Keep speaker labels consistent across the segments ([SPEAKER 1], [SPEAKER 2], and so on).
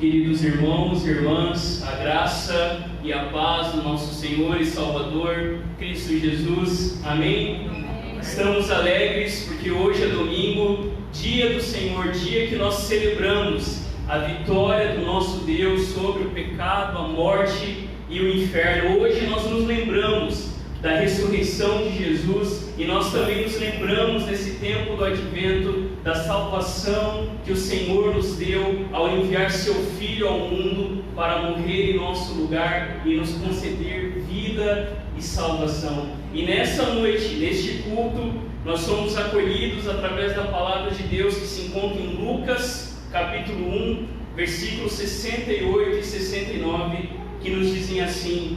[SPEAKER 1] Queridos irmãos e irmãs, a graça e a paz do nosso Senhor e Salvador, Cristo Jesus. Amém? Estamos alegres porque hoje é domingo, dia do Senhor, dia que nós celebramos a vitória do nosso Deus sobre o pecado, a morte e o inferno. Hoje nós nos lembramos da ressurreição de Jesus e nós também nos lembramos nesse tempo do advento da salvação que o Senhor nos deu ao enviar seu Filho ao mundo para morrer em nosso lugar e nos conceder vida e salvação. E nessa noite, neste culto, nós somos acolhidos através da palavra de Deus que se encontra em Lucas capítulo 1, versículos 68 e 69, que nos dizem assim: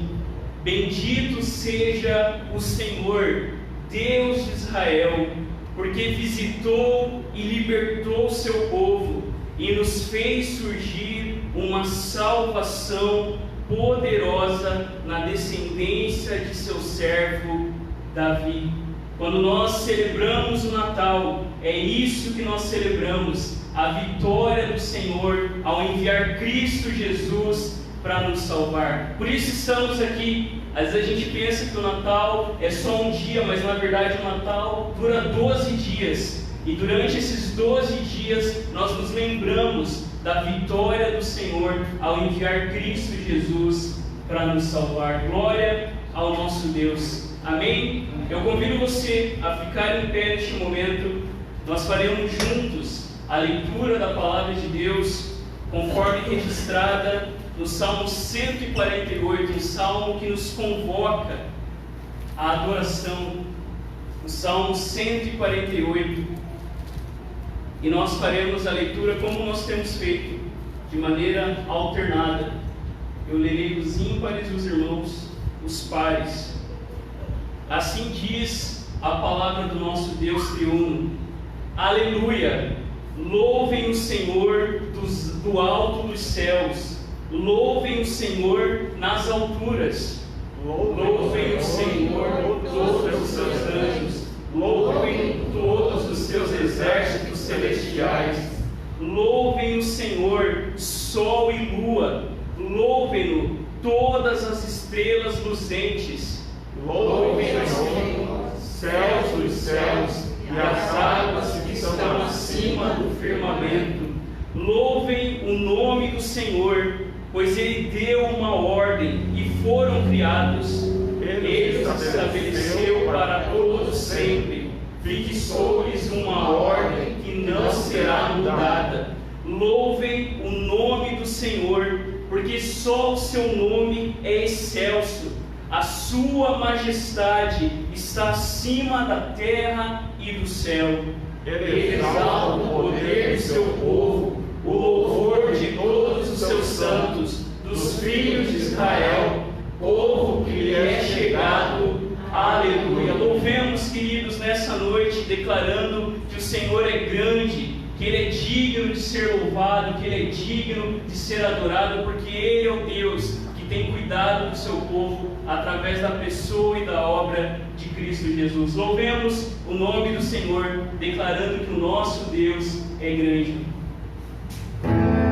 [SPEAKER 1] Bendito seja o Senhor, Deus de Israel, porque visitou e libertou seu povo e nos fez surgir uma salvação poderosa na descendência de seu servo Davi. Quando nós celebramos o Natal, é isso que nós celebramos, a vitória do Senhor ao enviar Cristo Jesus para nos salvar. Por isso estamos aqui. Às vezes a gente pensa que o Natal é só um dia, mas na verdade o Natal dura 12 dias. E durante esses 12 dias nós nos lembramos da vitória do Senhor ao enviar Cristo Jesus para nos salvar. Glória ao nosso Deus. Amém? Eu convido você a ficar em pé neste momento. Nós faremos juntos a leitura da palavra de Deus, conforme registrada no Salmo 148, um salmo que nos convoca à adoração, o Salmo 148, e nós faremos a leitura como nós temos feito, de maneira alternada. Eu lerei os ímpares e os irmãos, os pares. Assim diz a palavra do nosso Deus triuno: Aleluia! Louvem o Senhor do alto dos céus, louvem o Senhor nas alturas, louvem o Senhor todos os seus anjos, louvem todos os seus exércitos celestiais, louvem o Senhor sol e lua, louvem-no todas as estrelas luzentes, louvem o Senhor céus dos céus e as águas que estão acima do firmamento. Louvem o nome do Senhor, pois Ele deu uma ordem e foram criados. Ele os estabeleceu para todos sempre. Fixou-lhes uma ordem que não será mudada. Louvem o nome do Senhor, porque só o seu nome é excelso. A sua majestade está acima da terra e do céu. Ele exalta o poder do seu povo, o louvor de todos os seus santos, dos filhos de Israel, povo que lhe é chegado. Aleluia! Louvemos, queridos, nessa noite, declarando que o Senhor é grande, que Ele é digno de ser louvado, que Ele é digno de ser adorado, porque Ele é o Deus que tem cuidado do seu povo através da pessoa e da obra de Cristo Jesus. Louvemos o nome do Senhor, declarando que o nosso Deus é grande.
[SPEAKER 2] Senhor,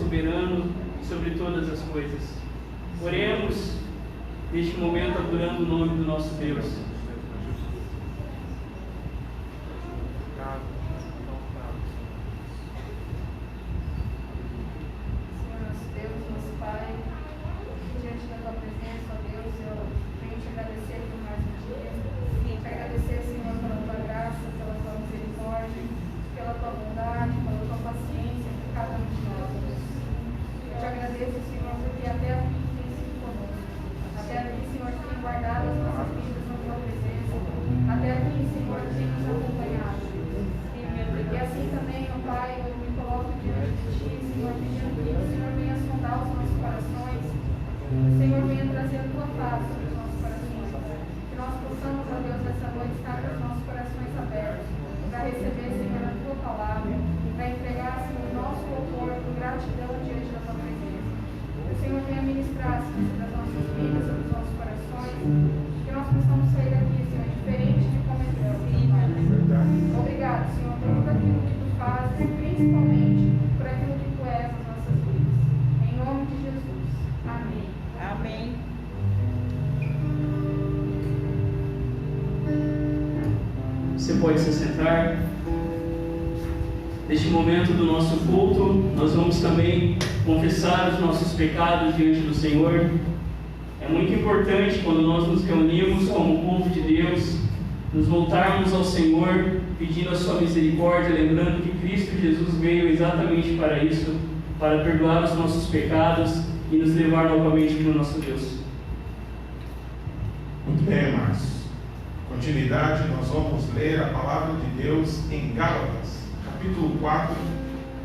[SPEAKER 1] soberano sobre todas as coisas. Oremos neste momento adorando o nome do nosso Deus. Você pode se sentar. Neste momento do nosso culto, nós vamos também confessar os nossos pecados diante do Senhor. É muito importante, quando nós nos reunimos como povo de Deus, nos voltarmos ao Senhor, pedindo a sua misericórdia, lembrando que Cristo Jesus veio exatamente para isso, para perdoar os nossos pecados e nos levar novamente para o nosso Deus.
[SPEAKER 2] Muito bem, irmãos. Continuidade, nós vamos ler a palavra de Deus em Gálatas, capítulo 4,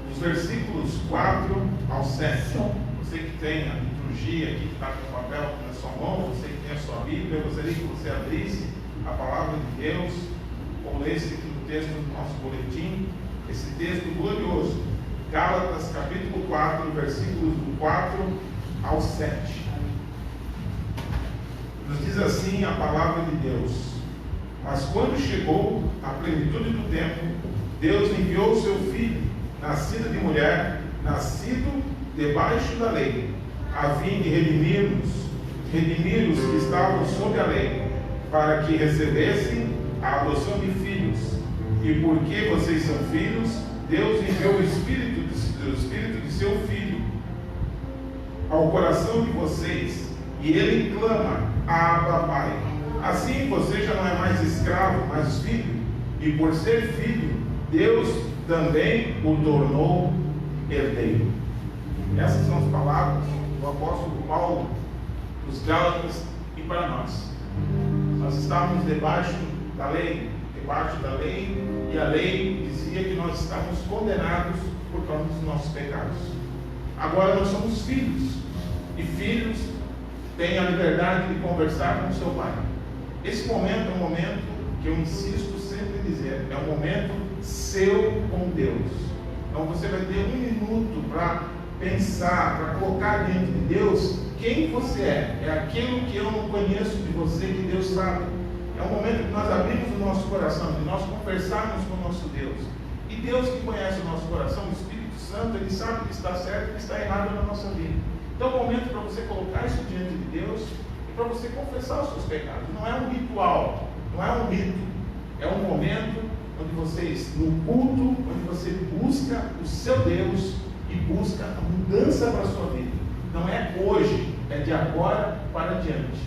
[SPEAKER 2] dos versículos 4 ao 7. Você que tem a liturgia aqui, que está com o papel na sua mão, você que tem a sua Bíblia, eu gostaria que você abrisse a palavra de Deus, ou lesse aqui no texto do nosso boletim, esse texto glorioso. Gálatas, capítulo 4, versículos do 4 ao 7. Nos diz assim a palavra de Deus: mas quando chegou a plenitude do tempo, Deus enviou o seu Filho, nascido de mulher, nascido debaixo da lei, a fim de redimir os que estavam sob a lei, para que recebessem a adoção de filhos. E porque vocês são filhos, Deus enviou o Espírito de seu Filho ao coração de vocês, e ele clama: Abba, Pai. Assim você já não é mais escravo, mas filho, e por ser filho, Deus também o tornou herdeiro. Essas são as palavras do apóstolo Paulo dos Gálatas e para nós. Nós estávamos debaixo da lei, e a lei dizia que nós estávamos condenados por causa dos nossos pecados. Agora nós somos filhos, e filhos têm a liberdade de conversar com seu pai. Esse momento é um momento que eu insisto sempre em dizer, é um momento seu com Deus. Então você vai ter um minuto para pensar, para colocar diante de Deus quem você é. É aquilo que eu não conheço de você, que Deus sabe. É um momento que nós abrimos o nosso coração, de nós conversarmos com o nosso Deus. E Deus que conhece o nosso coração, o Espírito Santo, Ele sabe o que está certo e o que está errado na nossa vida. Então é um momento para você colocar isso diante de Deus, para você confessar os seus pecados. Não é um ritual, não é um rito, é um momento onde vocês, no culto, onde você busca o seu Deus e busca a mudança para a sua vida. Não é hoje, é de agora para diante.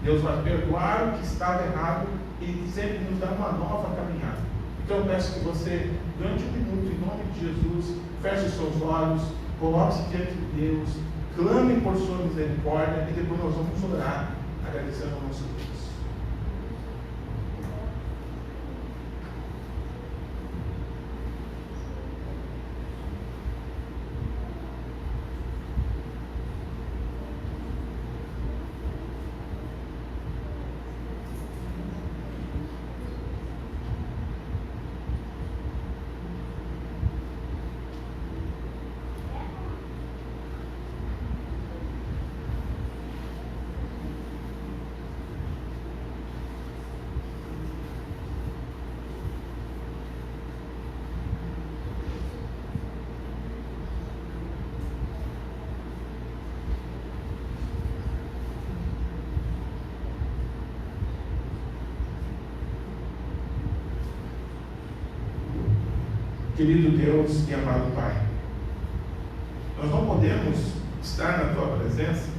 [SPEAKER 2] Deus vai perdoar o que estava errado e sempre nos dar uma nova caminhada. Então eu peço que você, durante um minuto, em nome de Jesus, feche os seus olhos, coloque-se diante de Deus, clame por sua misericórdia e depois nós vamos orar, agradecendo ao nosso Deus. Querido Deus e amado Pai, nós não podemos estar na Tua presença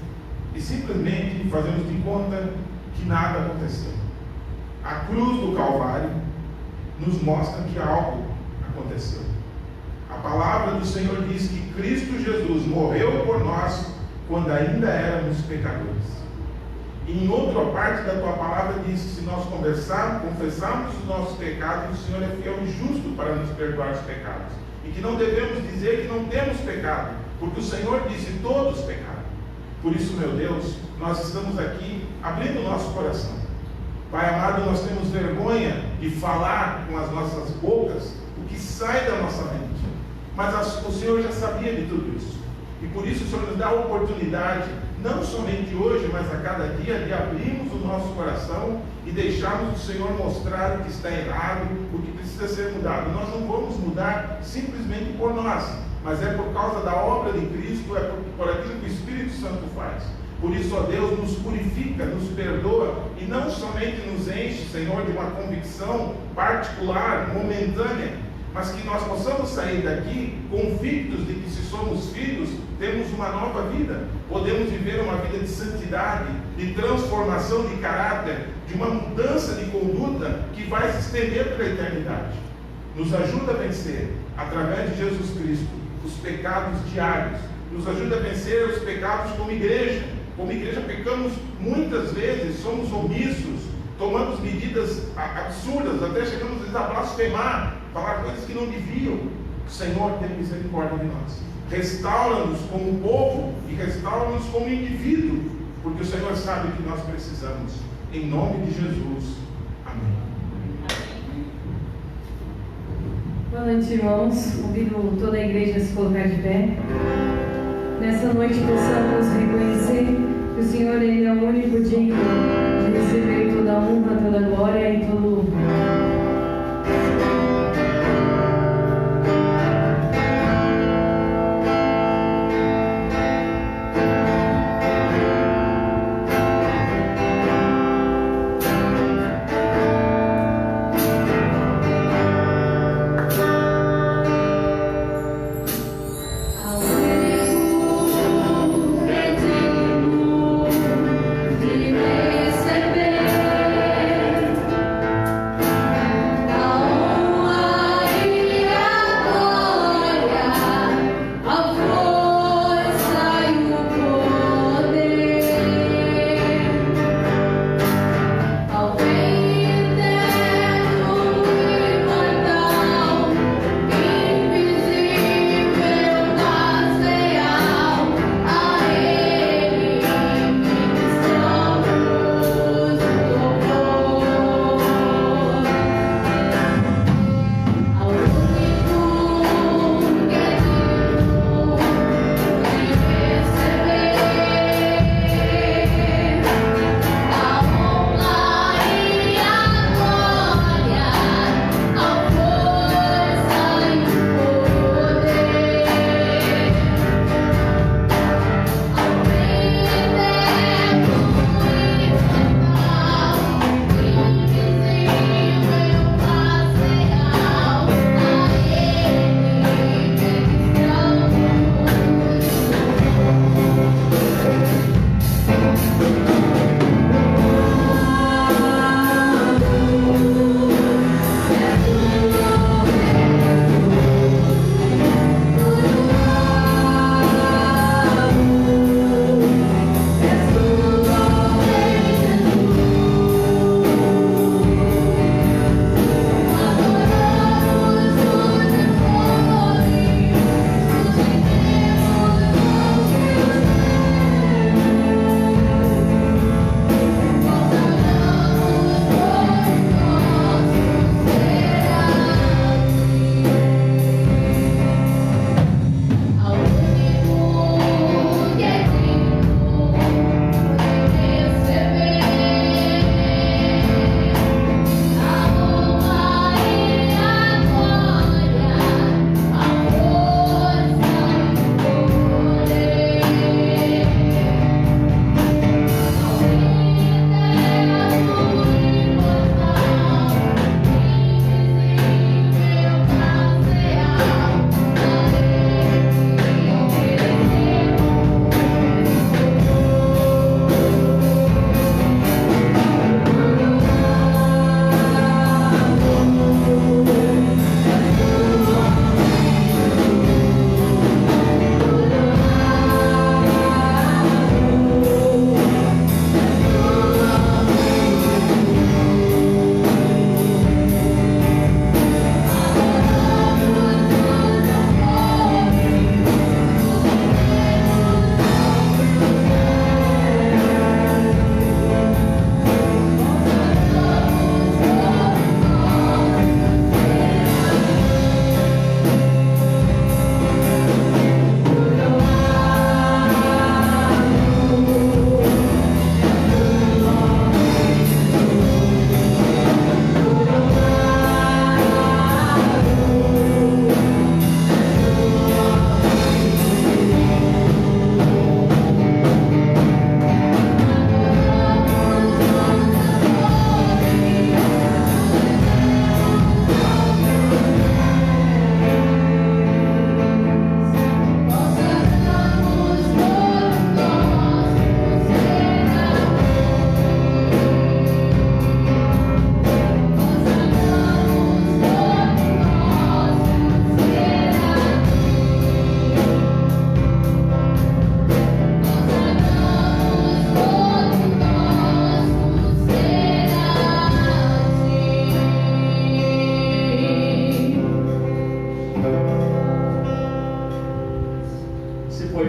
[SPEAKER 2] e simplesmente fazermos de conta que nada aconteceu. A cruz do Calvário nos mostra que algo aconteceu. A palavra do Senhor diz que Cristo Jesus morreu por nós quando ainda éramos pecadores. E em outra parte da Tua palavra diz que se nós confessarmos os nossos pecados, o Senhor é fiel e justo para nos perdoar os pecados. E que não devemos dizer que não temos pecado, porque o Senhor disse: todos pecaram. Por isso, meu Deus, nós estamos aqui abrindo o nosso coração. Pai amado, nós temos vergonha de falar com as nossas bocas o que sai da nossa mente. Mas o Senhor já sabia de tudo isso. E por isso o Senhor nos dá a oportunidade, não somente hoje, mas a cada dia, de abrirmos o nosso coração e deixarmos o Senhor mostrar o que está errado, o que precisa ser mudado. Nós não vamos mudar simplesmente por nós, mas é por causa da obra de Cristo, é por aquilo que o Espírito Santo faz. Por isso, ó Deus, nos purifica, nos perdoa e não somente nos enche, Senhor, de uma convicção particular, momentânea, mas que nós possamos sair daqui convictos de que, se somos filhos, temos uma nova vida. Podemos viver uma vida de santidade, de transformação de caráter, de uma mudança de conduta que vai se estender pela eternidade. Nos ajuda a vencer, através de Jesus Cristo, os pecados diários. Nos ajuda a vencer os pecados como igreja. Como igreja pecamos muitas vezes, somos omissos, tomamos medidas absurdas, até chegamos a blasfemar, falar coisas que não deviam. Senhor, tem misericórdia de nós. Restaura-nos como povo e restaura-nos como indivíduo, porque o Senhor sabe o que nós precisamos. Em nome de Jesus. Amém.
[SPEAKER 3] Boa noite, irmãos. Convido toda a igreja a se colocar de pé. Nessa noite possamos reconhecer que o Senhor Ele é o único digno de receber toda a honra, toda a glória e todo o louvor.
[SPEAKER 4] Receber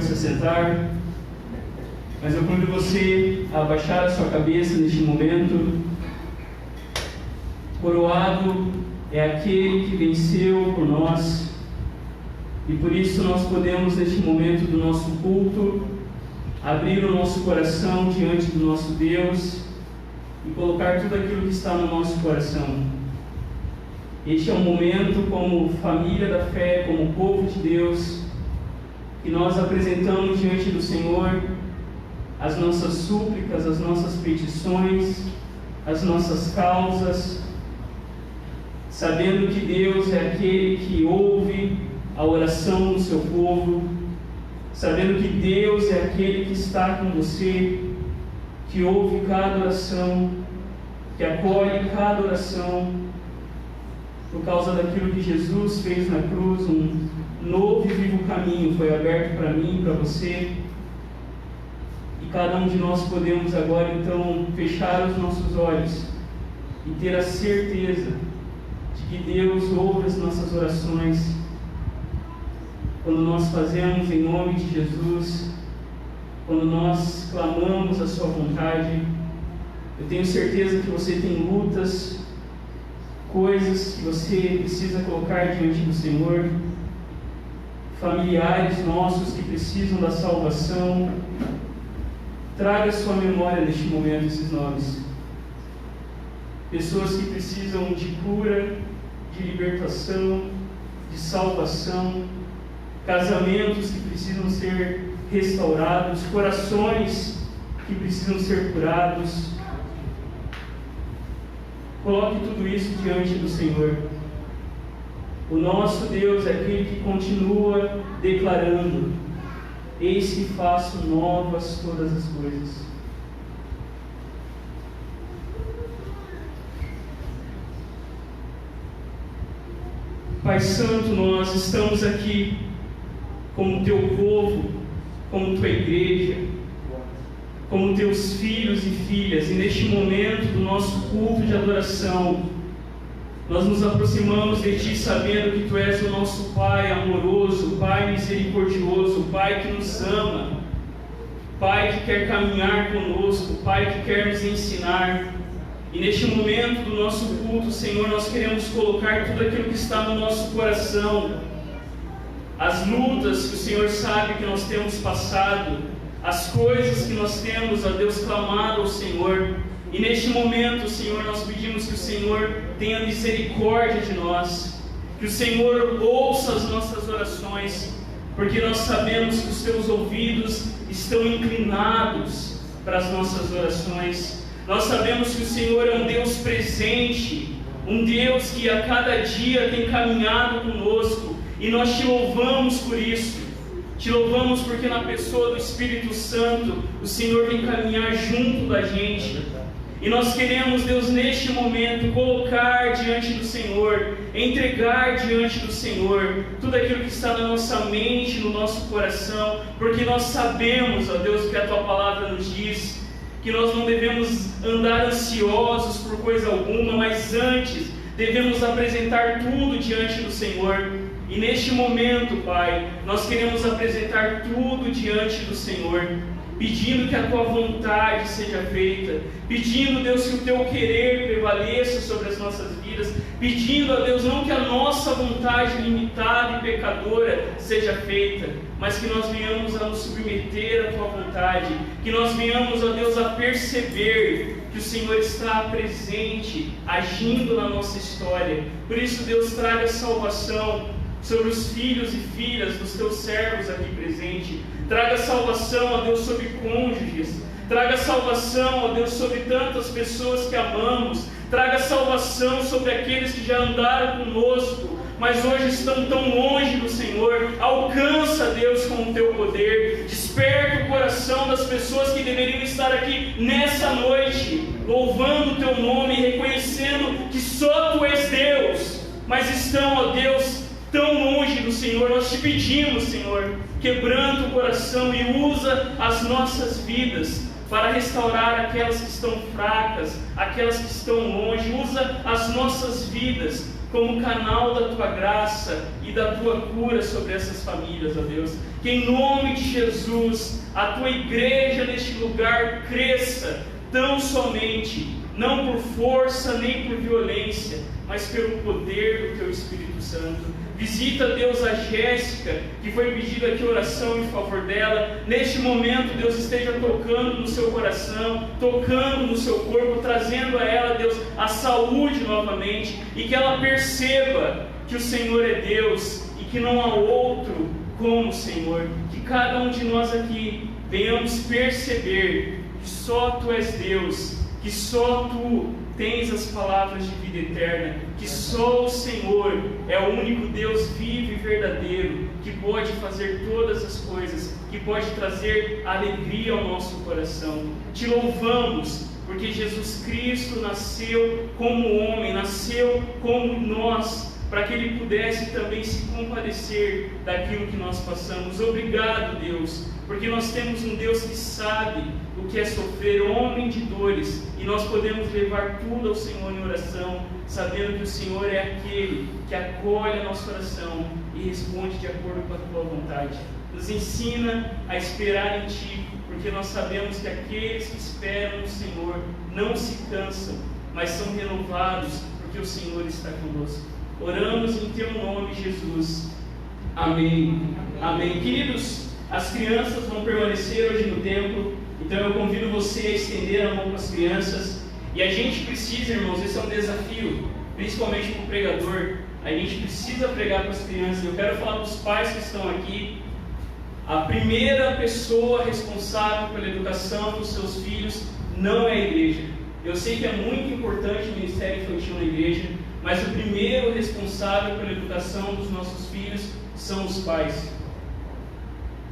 [SPEAKER 1] pode se assentar, mas eu convido você a abaixar a sua cabeça neste momento. Coroado é aquele que venceu por nós, e por isso nós podemos, neste momento do nosso culto, abrir o nosso coração diante do nosso Deus e colocar tudo aquilo que está no nosso coração. Este é um momento, como família da fé, como povo de Deus, que nós apresentamos diante do Senhor as nossas súplicas, as nossas petições, as nossas causas, sabendo que Deus é aquele que ouve a oração do seu povo, sabendo que Deus é aquele que está com você, que ouve cada oração, que acolhe cada oração, por causa daquilo que Jesus fez na cruz. Um novo e vivo caminho foi aberto para mim e para você, e cada um de nós podemos agora então fechar os nossos olhos e ter a certeza de que Deus ouve as nossas orações quando nós fazemos em nome de Jesus, quando nós clamamos a sua vontade. Eu tenho certeza que você tem lutas, coisas que você precisa colocar diante do Senhor, familiares nossos que precisam da salvação. Traga à sua memória neste momento esses nomes. Pessoas que precisam de cura, de libertação, de salvação, casamentos que precisam ser restaurados, corações que precisam ser curados. Coloque tudo isso diante do Senhor. O nosso Deus é aquele que continua declarando: eis que faço novas todas as coisas. Pai Santo, nós estamos aqui como teu povo, como tua igreja, como teus filhos e filhas, e neste momento do nosso culto de adoração, nós nos aproximamos de Ti sabendo que Tu és o nosso Pai amoroso, Pai misericordioso, Pai que nos ama, Pai que quer caminhar conosco, Pai que quer nos ensinar. E neste momento do nosso culto, Senhor, nós queremos colocar tudo aquilo que está no nosso coração, as lutas que o Senhor sabe que nós temos passado, as coisas que nós temos, ó Deus, clamado ao Senhor. E neste momento, Senhor, nós pedimos que o Senhor tenha misericórdia de nós, que o Senhor ouça as nossas orações, porque nós sabemos que os Teus ouvidos estão inclinados para as nossas orações. Nós sabemos que o Senhor é um Deus presente, um Deus que a cada dia tem caminhado conosco, e nós Te louvamos por isso. Te louvamos porque na pessoa do Espírito Santo o Senhor vem caminhar junto da gente. E nós queremos, Deus, neste momento, colocar diante do Senhor, entregar diante do Senhor tudo aquilo que está na nossa mente, no nosso coração, porque nós sabemos, ó Deus, que a Tua palavra nos diz que nós não devemos andar ansiosos por coisa alguma, mas antes devemos apresentar tudo diante do Senhor. E neste momento, Pai, nós queremos apresentar tudo diante do Senhor, pedindo que a Tua vontade seja feita, pedindo, Deus, que o Teu querer prevaleça sobre as nossas vidas, pedindo a Deus não que a nossa vontade limitada e pecadora seja feita, mas que nós venhamos a nos submeter à Tua vontade, que nós venhamos, ó Deus, a perceber que o Senhor está presente, agindo na nossa história. Por isso, Deus, traga salvação sobre os filhos e filhas dos Teus servos aqui presentes. Traga salvação, ó Deus, sobre cônjuges. Traga salvação, ó Deus, sobre tantas pessoas que amamos. Traga salvação sobre aqueles que já andaram conosco, mas hoje estão tão longe do Senhor. Alcança, Deus, com o Teu poder. Desperta o coração das pessoas que deveriam estar aqui nessa noite, louvando o Teu nome e reconhecendo que só Tu és Deus, mas estão, ó Deus, tão longe do Senhor. Nós Te pedimos, Senhor, quebranta o coração e usa as nossas vidas para restaurar aquelas que estão fracas, aquelas que estão longe. Usa as nossas vidas como canal da Tua graça e da Tua cura sobre essas famílias, ó Deus. que em nome de Jesus, a tua igreja neste lugar cresça, tão somente, não por força nem por violência, mas pelo poder do teu Espírito Santo. Visita, Deus, a Jéssica, que foi pedida aqui oração em favor dela. Neste momento, Deus, esteja tocando no seu coração, tocando no seu corpo, trazendo a ela, Deus, a saúde novamente, e que ela perceba que o Senhor é Deus e que não há outro como o Senhor. Que cada um de nós aqui venhamos perceber que só Tu és Deus, que só Tu tens as palavras de vida eterna, que só o Senhor é o único Deus vivo e verdadeiro, que pode fazer todas as coisas, que pode trazer alegria ao nosso coração. Te louvamos, porque Jesus Cristo nasceu como homem, nasceu como nós, para que Ele pudesse também se compadecer daquilo que nós passamos. Obrigado, Deus, porque nós temos um Deus que sabe o que é sofrer, homem de dores, e nós podemos levar tudo ao Senhor em oração, sabendo que o Senhor é aquele que acolhe nosso coração e responde de acordo com a Tua vontade. Nos ensina a esperar em Ti, porque nós sabemos que aqueles que esperam no Senhor não se cansam, mas são renovados, porque o Senhor está conosco. Oramos em Teu nome, Jesus. Amém. Amém. Queridos, as crianças vão permanecer hoje no templo, então eu convido você a estender a mão para as crianças. E a gente precisa, irmãos, esse é um desafio, principalmente para o pregador. A gente precisa pregar para as crianças. Eu quero falar dos pais que estão aqui. A primeira pessoa responsável pela educação dos seus filhos não é a igreja. Eu sei que é muito importante o ministério infantil na igreja, mas o primeiro responsável pela educação dos nossos filhos são os pais.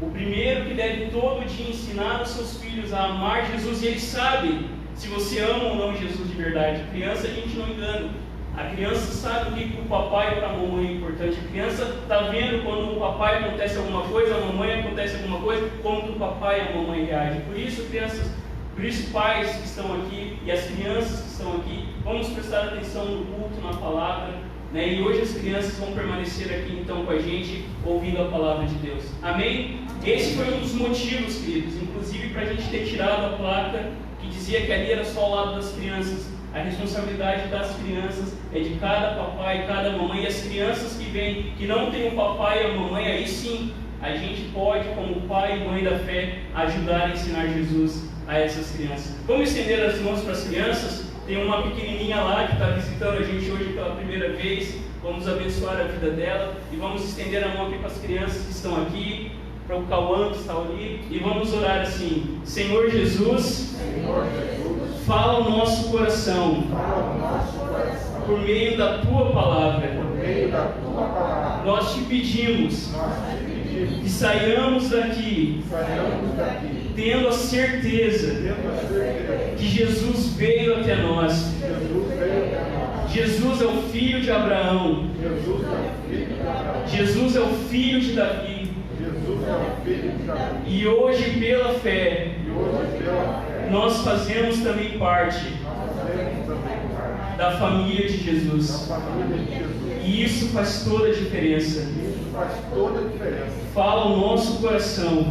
[SPEAKER 1] O primeiro que deve todo dia ensinar os seus filhos a amar Jesus, e eles sabem se você ama ou não Jesus de verdade. A criança a gente não engana. A criança sabe o que para o papai e para a mamãe é importante. A criança está vendo quando o papai acontece alguma coisa, a mamãe acontece alguma coisa, como o papai e a mamãe reagem. Por isso, crianças, por isso, pais que estão aqui e as crianças que estão aqui, vamos prestar atenção no culto, na palavra, né? E hoje as crianças vão permanecer aqui então com a gente, ouvindo a palavra de Deus. Amém? Esse foi um dos motivos, queridos, inclusive para a gente ter tirado a placa que dizia que ali era só ao lado das crianças. A responsabilidade das crianças é de cada papai e cada mamãe. E as crianças que vêm, que não tem o papai e a mamãe, aí sim, a gente pode, como pai e mãe da fé, ajudar a ensinar Jesus a essas crianças. Vamos estender as mãos para as crianças. Tem uma pequenininha lá que está visitando a gente hoje pela primeira vez. Vamos abençoar a vida dela e vamos estender a mão aqui para as crianças que estão aqui, para o Cauã que está ali, e vamos orar assim: Senhor Jesus, fala ao nosso coração, por meio da Tua palavra. Nós te pedimos que saiamos daqui tendo a certeza que Jesus veio até nós. Jesus é o filho de Abraão. Jesus é o filho de Davi. E hoje, pela fé, nós fazemos também parte da família de Jesus. E isso faz toda a diferença. Fala ao nosso coração.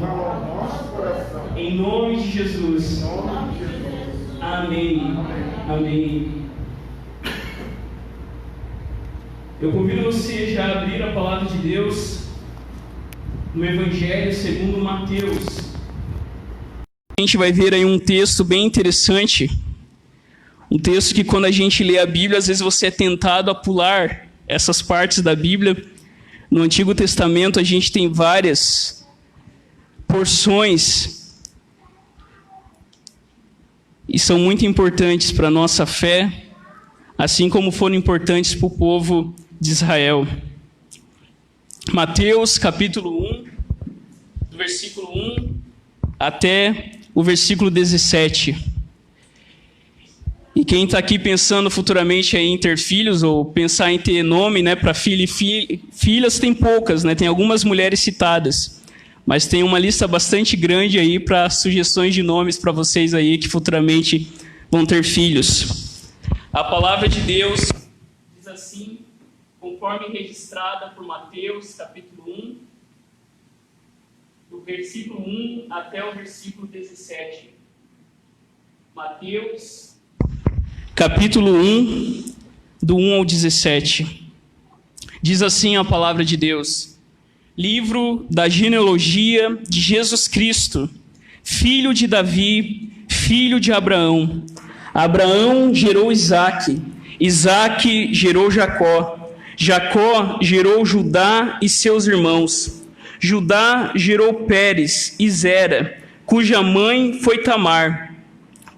[SPEAKER 1] Em nome de Jesus. Amém. Amém. Eu convido você já a abrir a palavra de Deus no Evangelho segundo Mateus. A gente vai ver aí um texto bem interessante. Um texto que quando a gente lê a Bíblia, às vezes você é tentado a pular essas partes da Bíblia. No Antigo Testamento a gente tem várias porções e são muito importantes para a nossa fé, assim como foram importantes para o povo de Israel. Mateus capítulo 1, do versículo 1 até o versículo 17. E quem está aqui pensando futuramente em ter filhos, ou pensar em ter nome, né, para filho e filhas, tem poucas, né? Tem algumas mulheres citadas, mas tem uma lista bastante grande aí para sugestões de nomes para vocês aí que futuramente vão ter filhos. A palavra de Deus diz assim, conforme registrada por Mateus, capítulo 1, do versículo 1 até o versículo 17. Mateus, capítulo 1, do 1 ao 17. Diz assim a palavra de Deus: livro da genealogia de Jesus Cristo, filho de Davi, filho de Abraão. Abraão gerou Isaque, Isaque gerou Jacó, Jacó gerou Judá e seus irmãos. Judá gerou Pérez e Zera, cuja mãe foi Tamar.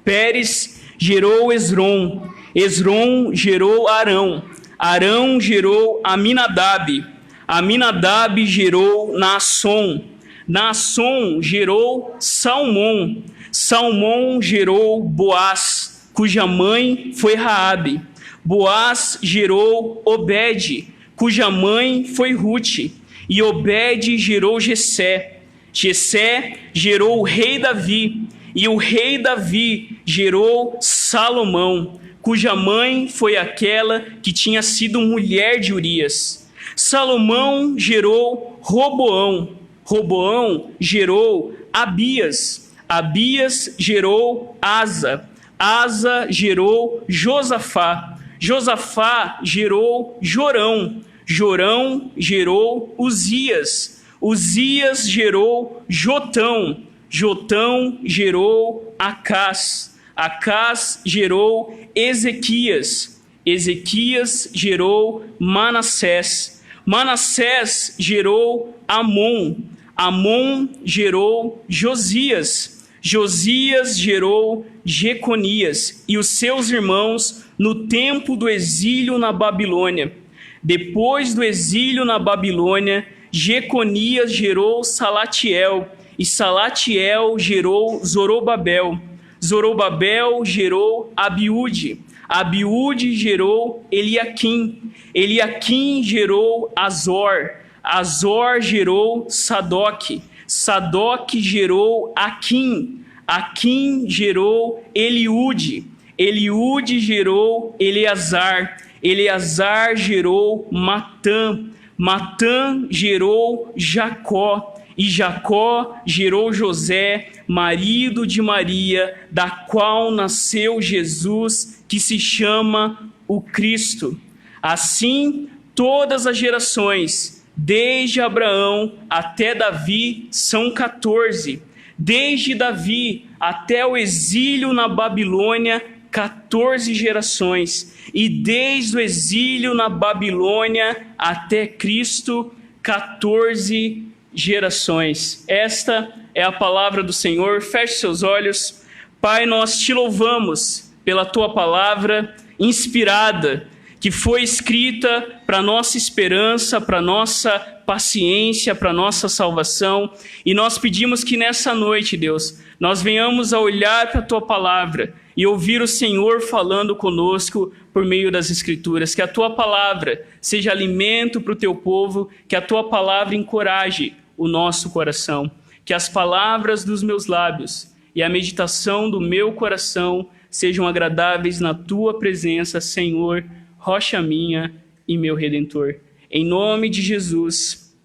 [SPEAKER 1] Pérez gerou Esrom, Esrom gerou Arão, Arão gerou Aminadab, Aminadab gerou Naasson, Naasson gerou Salmão, Salmão gerou Boaz, cuja mãe foi Raabe. Boaz gerou Obed, cuja mãe foi Rute, e Obed gerou Jessé. Jessé gerou o rei Davi, e o rei Davi gerou Salomão, cuja mãe foi aquela que tinha sido mulher de Urias. Salomão gerou Roboão, Roboão gerou Abias, Abias gerou Asa, Asa gerou Josafá, Josafá gerou Jorão, Jorão gerou Uzias, Uzias gerou Jotão, Jotão gerou Acás, Acás gerou Ezequias, Ezequias gerou Manassés, Manassés gerou Amon, Amon gerou Josias, Josias gerou Jeconias e os seus irmãos no tempo do exílio na Babilônia. Depois do exílio na Babilônia, Jeconias gerou Salatiel, e Salatiel gerou Zorobabel. Zorobabel gerou Abiúde, Abiúde gerou Eliaquim, Eliaquim gerou Azor, Azor gerou Sadoque, Sadoque gerou Aquim, Aquim gerou Eliúde, Eliúde gerou Eleazar, Eleazar gerou Matã, Matã gerou Jacó, e Jacó gerou José, marido de Maria, da qual nasceu Jesus, que se chama o Cristo. Assim, todas as gerações, desde Abraão até Davi, são 14. Desde Davi até o exílio na Babilônia, 14 gerações. E desde o exílio na Babilônia até Cristo, 14 gerações. Esta é a palavra do Senhor. Feche seus olhos. Pai, nós te louvamos pela tua palavra inspirada, que foi escrita para nossa esperança, para nossa paciência, para nossa salvação. E nós pedimos que nessa noite, Deus, nós venhamos a olhar para a tua palavra e ouvir o Senhor falando conosco por meio das Escrituras. Que a tua palavra seja alimento para o teu povo, que a tua palavra encoraje o nosso coração. Que as palavras dos meus lábios e a meditação do meu coração sejam agradáveis na tua presença, Senhor, rocha minha e meu Redentor. Em nome de Jesus.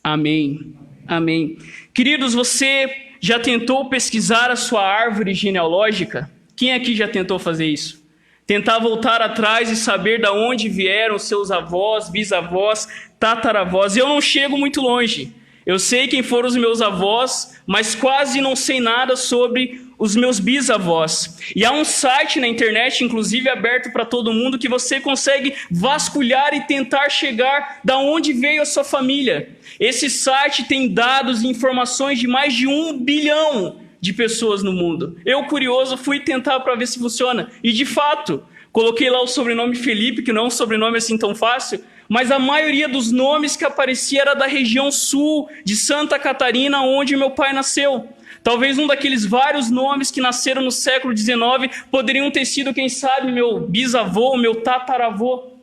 [SPEAKER 1] Amém. Amém. Queridos, você já tentou pesquisar a sua árvore genealógica? Quem aqui já tentou fazer isso? Tentar voltar atrás e saber de onde vieram seus avós, bisavós, tataravós. Eu não chego muito longe. Eu sei quem foram os meus avós, mas quase não sei nada sobre os meus bisavós. E há um site na internet, inclusive aberto para todo mundo, que você consegue vasculhar e tentar chegar da onde veio a sua família. Esse site tem dados e informações de mais de 1 bilhão de pessoas no mundo. Eu, curioso, fui tentar para ver se funciona. E, de fato, coloquei lá o sobrenome Felipe, que não é um sobrenome assim tão fácil, mas a maioria dos nomes que aparecia era da região sul de Santa Catarina, onde meu pai nasceu. Talvez um daqueles vários nomes que nasceram no século XIX poderiam ter sido, quem sabe, meu bisavô, meu tataravô.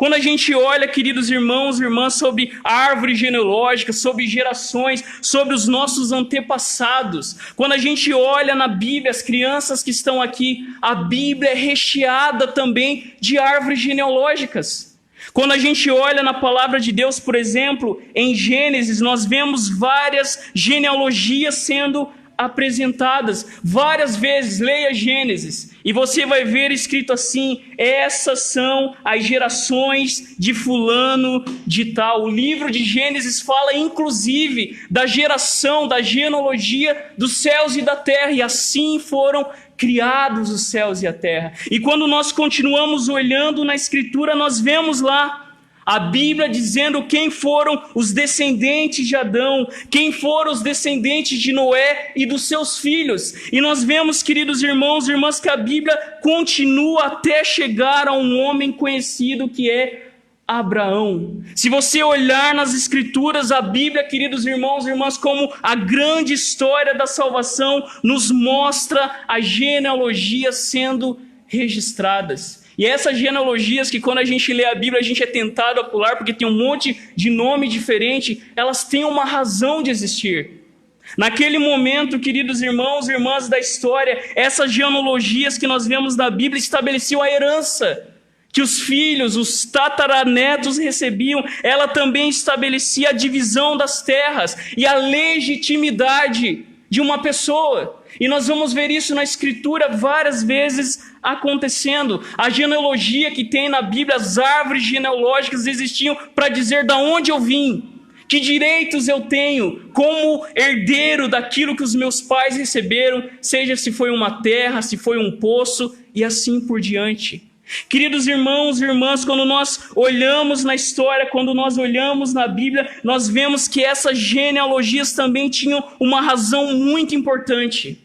[SPEAKER 1] Quando a gente olha, queridos irmãos e irmãs, sobre a árvore genealógica, sobre gerações, sobre os nossos antepassados, quando a gente olha na Bíblia, as crianças que estão aqui, a Bíblia é recheada também de árvores genealógicas. Quando a gente olha na palavra de Deus, por exemplo, em Gênesis, nós vemos várias genealogias sendo apresentadas. Várias vezes, leia Gênesis, e você vai ver escrito assim: essas são as gerações de fulano de tal. O livro de Gênesis fala inclusive da geração, da genealogia dos céus e da terra, e assim foram criados os céus e a terra. E quando nós continuamos olhando na Escritura, nós vemos lá a Bíblia dizendo quem foram os descendentes de Adão, quem foram os descendentes de Noé e dos seus filhos. E nós vemos, queridos irmãos e irmãs, que a Bíblia continua até chegar a um homem conhecido que é Abraão. Se você olhar nas Escrituras, a Bíblia, queridos irmãos e irmãs, como a grande história da salvação, nos mostra as genealogias sendo registradas. E essas genealogias que quando a gente lê a Bíblia a gente é tentado a pular porque tem um monte de nome diferente, elas têm uma razão de existir. Naquele momento, queridos irmãos e irmãs da história, essas genealogias que nós vemos na Bíblia estabeleciam a herança que os filhos, os tataranetos recebiam. Ela também estabelecia a divisão das terras e a legitimidade de uma pessoa. E nós vamos ver isso na Escritura várias vezes acontecendo. A genealogia que tem na Bíblia, as árvores genealógicas existiam para dizer de onde eu vim, que direitos eu tenho como herdeiro daquilo que os meus pais receberam, seja se foi uma terra, se foi um poço e assim por diante. Queridos irmãos e irmãs, quando nós olhamos na história, quando nós olhamos na Bíblia, nós vemos que essas genealogias também tinham uma razão muito importante.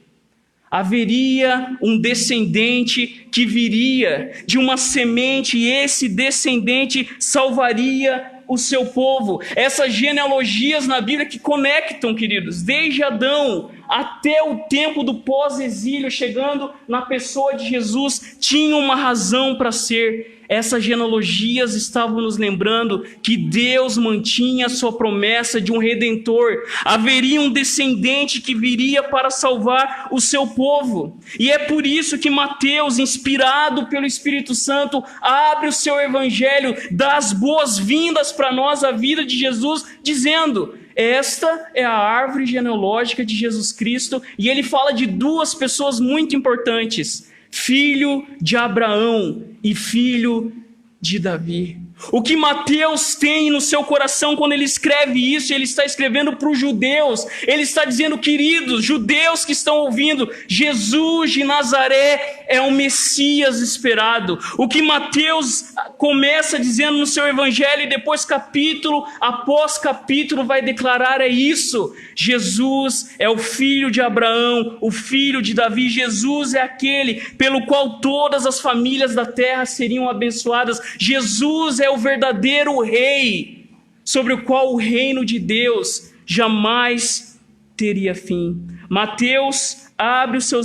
[SPEAKER 1] Haveria um descendente que viria de uma semente e esse descendente salvaria o seu povo. Essas genealogias na Bíblia que conectam, queridos, desde Adão até o tempo do pós-exílio, chegando na pessoa de Jesus, tinham uma razão para ser. Essas genealogias estavam nos lembrando que Deus mantinha a sua promessa de um redentor. Haveria um descendente que viria para salvar o seu povo. E é por isso que Mateus, inspirado pelo Espírito Santo, abre o seu evangelho, dá as boas-vindas para nós à vida de Jesus, dizendo: esta é a árvore genealógica de Jesus Cristo. E ele fala de duas pessoas muito importantes: filho de Abraão e filho de Davi. O que Mateus tem no seu coração quando ele escreve isso, ele está escrevendo para os judeus. Ele está dizendo: queridos judeus que estão ouvindo, Jesus de Nazaré é o Messias esperado. O que Mateus começa dizendo no seu evangelho e depois capítulo após capítulo vai declarar é isso: Jesus é o filho de Abraão, o filho de Davi. Jesus é aquele pelo qual todas as famílias da terra seriam abençoadas. Jesus é o verdadeiro rei, sobre o qual o reino de Deus jamais teria fim. Mateus abre o seu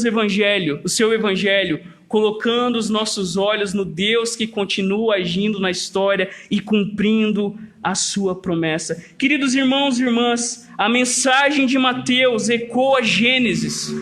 [SPEAKER 1] evangelho, colocando os nossos olhos no Deus que continua agindo na história e cumprindo a sua promessa. Queridos irmãos e irmãs, a mensagem de Mateus ecoa Gênesis.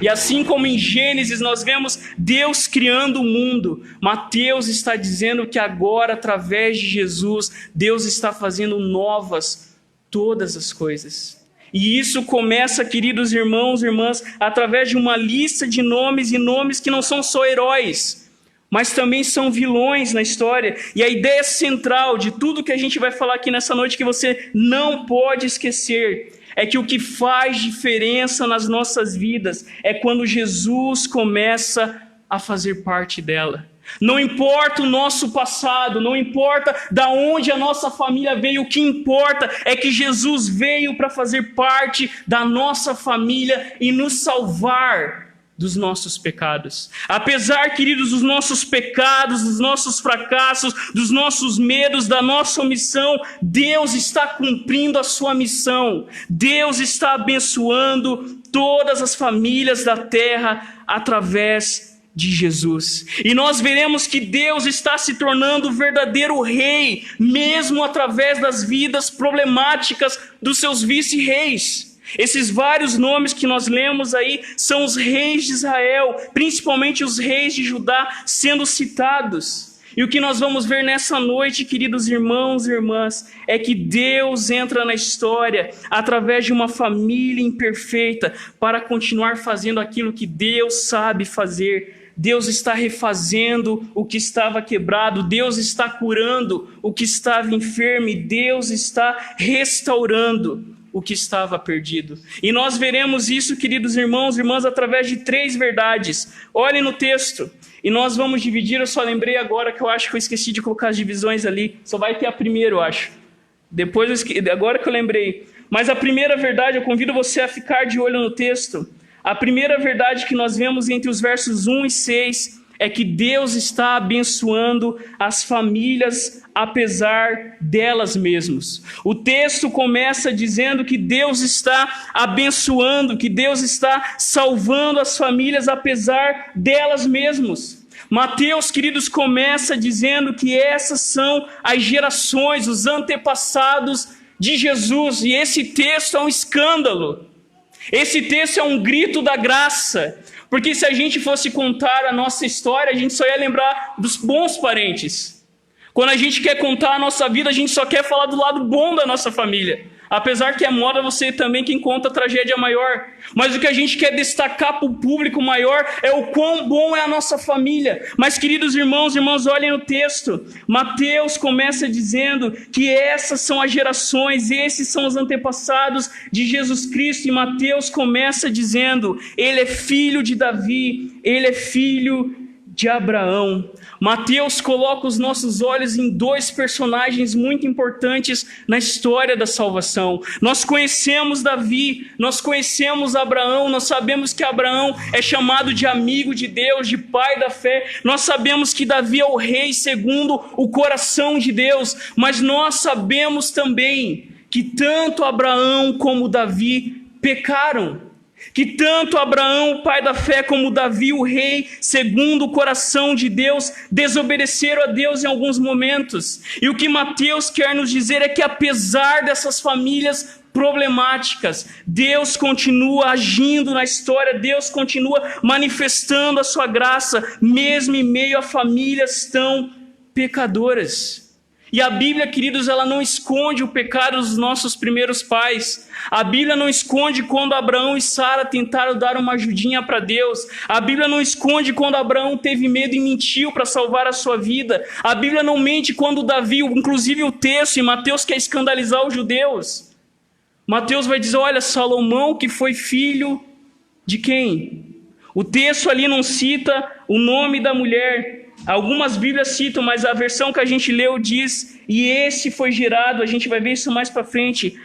[SPEAKER 1] E assim como em Gênesis nós vemos Deus criando o mundo, Mateus está dizendo que agora, através de Jesus, Deus está fazendo novas todas as coisas. E isso começa, queridos irmãos e irmãs, através de uma lista de nomes, e nomes que não são só heróis, mas também são vilões na história. E a ideia central de tudo que a gente vai falar aqui nessa noite, que você não pode esquecer, é que o que faz diferença nas nossas vidas é quando Jesus começa a fazer parte dela. Não importa o nosso passado, não importa da onde a nossa família veio, o que importa é que Jesus veio para fazer parte da nossa família e nos salvar dos nossos pecados. Apesar, queridos, dos nossos pecados, dos nossos fracassos, dos nossos medos, da nossa omissão, Deus está cumprindo a sua missão. Deus está abençoando todas as famílias da terra através de Jesus. E nós veremos que Deus está se tornando o verdadeiro rei, mesmo através das vidas problemáticas dos seus vice-reis. Esses vários nomes que nós lemos aí são os reis de Israel, principalmente os reis de Judá sendo citados. E o que nós vamos ver nessa noite, queridos irmãos e irmãs, é que Deus entra na história através de uma família imperfeita para continuar fazendo aquilo que Deus sabe fazer. Deus está refazendo o que estava quebrado, Deus está curando o que estava enfermo e Deus está restaurando o que estava perdido. E nós veremos isso, queridos irmãos e irmãs, através de 3 verdades. Olhem no texto. E nós vamos dividir, eu só lembrei agora que eu acho que eu esqueci de colocar as divisões ali. Só vai ter a primeira, eu acho. Agora que eu lembrei. Mas a primeira verdade, eu convido você a ficar de olho no texto. A primeira verdade que nós vemos entre os versos 1 e 6 é que Deus está abençoando as famílias apesar delas mesmas. O texto começa dizendo que Deus está abençoando, que Deus está salvando as famílias apesar delas mesmas. Mateus, queridos, começa dizendo que essas são as gerações, os antepassados de Jesus. E esse texto é um escândalo. Esse texto é um grito da graça. Porque se a gente fosse contar a nossa história, a gente só ia lembrar dos bons parentes. Quando a gente quer contar a nossa vida, a gente só quer falar do lado bom da nossa família. Apesar que é moda você também quem conta a tragédia maior. Mas o que a gente quer destacar para o público maior é o quão bom é a nossa família. Mas, queridos irmãos e irmãs, olhem o texto. Mateus começa dizendo que essas são as gerações, esses são os antepassados de Jesus Cristo. E Mateus começa dizendo, ele é filho de Davi, ele é filho de Abraão. Mateus coloca os nossos olhos em 2 personagens muito importantes na história da salvação. Nós conhecemos Davi, nós conhecemos Abraão, nós sabemos que Abraão é chamado de amigo de Deus, de pai da fé. Nós sabemos que Davi é o rei segundo o coração de Deus, mas nós sabemos também que tanto Abraão como Davi pecaram. Que tanto Abraão, pai da fé, como Davi, o rei, segundo o coração de Deus, desobedeceram a Deus em alguns momentos. E o que Mateus quer nos dizer é que apesar dessas famílias problemáticas, Deus continua agindo na história, Deus continua manifestando a sua graça, mesmo em meio a famílias tão pecadoras. E a Bíblia, queridos, ela não esconde o pecado dos nossos primeiros pais. A Bíblia não esconde quando Abraão e Sara tentaram dar uma ajudinha para Deus. A Bíblia não esconde quando Abraão teve medo e mentiu para salvar a sua vida. A Bíblia não mente quando Davi, inclusive o texto, e Mateus quer escandalizar os judeus. Mateus vai dizer, olha, Salomão que foi filho de quem? O texto ali não cita o nome da mulher. Algumas Bíblias citam, mas a versão que a gente leu diz, e esse foi gerado, a gente vai ver isso mais para frente,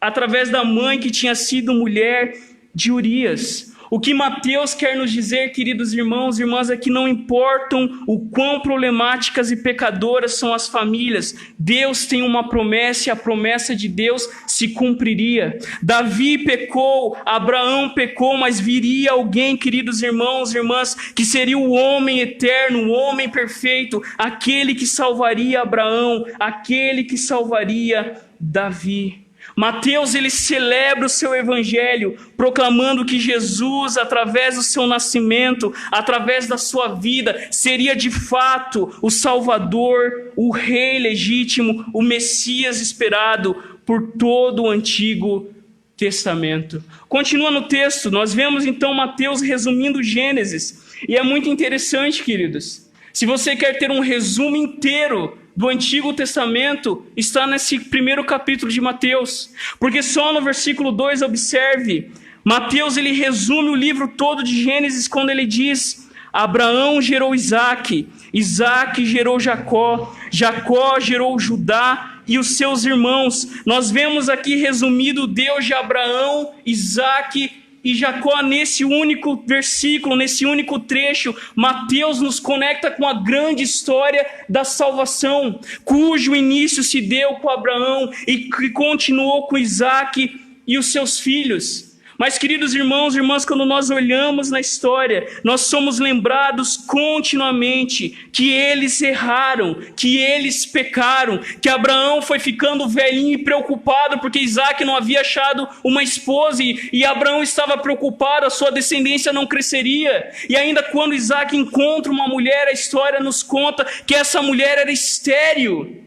[SPEAKER 1] através da mãe que tinha sido mulher de Urias. O que Mateus quer nos dizer, queridos irmãos e irmãs, é que não importam o quão problemáticas e pecadoras são as famílias, Deus tem uma promessa e a promessa de Deus se cumpriria. Davi pecou, Abraão pecou, mas viria alguém, queridos irmãos e irmãs, que seria o homem eterno, o homem perfeito, aquele que salvaria Abraão, aquele que salvaria Davi. Mateus, ele celebra o seu evangelho, proclamando que Jesus, através do seu nascimento, através da sua vida, seria de fato o Salvador, o Rei legítimo, o Messias esperado por todo o Antigo Testamento. Continua no texto, nós vemos então Mateus resumindo Gênesis, e é muito interessante, queridos. Se você quer ter um resumo inteiro do Antigo Testamento, está nesse primeiro capítulo de Mateus. Porque só no versículo 2, observe, Mateus ele resume o livro todo de Gênesis quando ele diz, Abraão gerou Isaque, Isaque gerou Jacó, Jacó gerou Judá e os seus irmãos. Nós vemos aqui resumido o Deus de Abraão, Isaque e Jacó nesse único versículo, nesse único trecho. Mateus nos conecta com a grande história da salvação, cujo início se deu com Abraão e que continuou com Isaque e os seus filhos. Mas, queridos irmãos e irmãs, quando nós olhamos na história, nós somos lembrados continuamente que eles erraram, que eles pecaram, que Abraão foi ficando velhinho e preocupado porque Isaac não havia achado uma esposa e Abraão estava preocupado, a sua descendência não cresceria. E ainda quando Isaac encontra uma mulher, a história nos conta que essa mulher era estéril.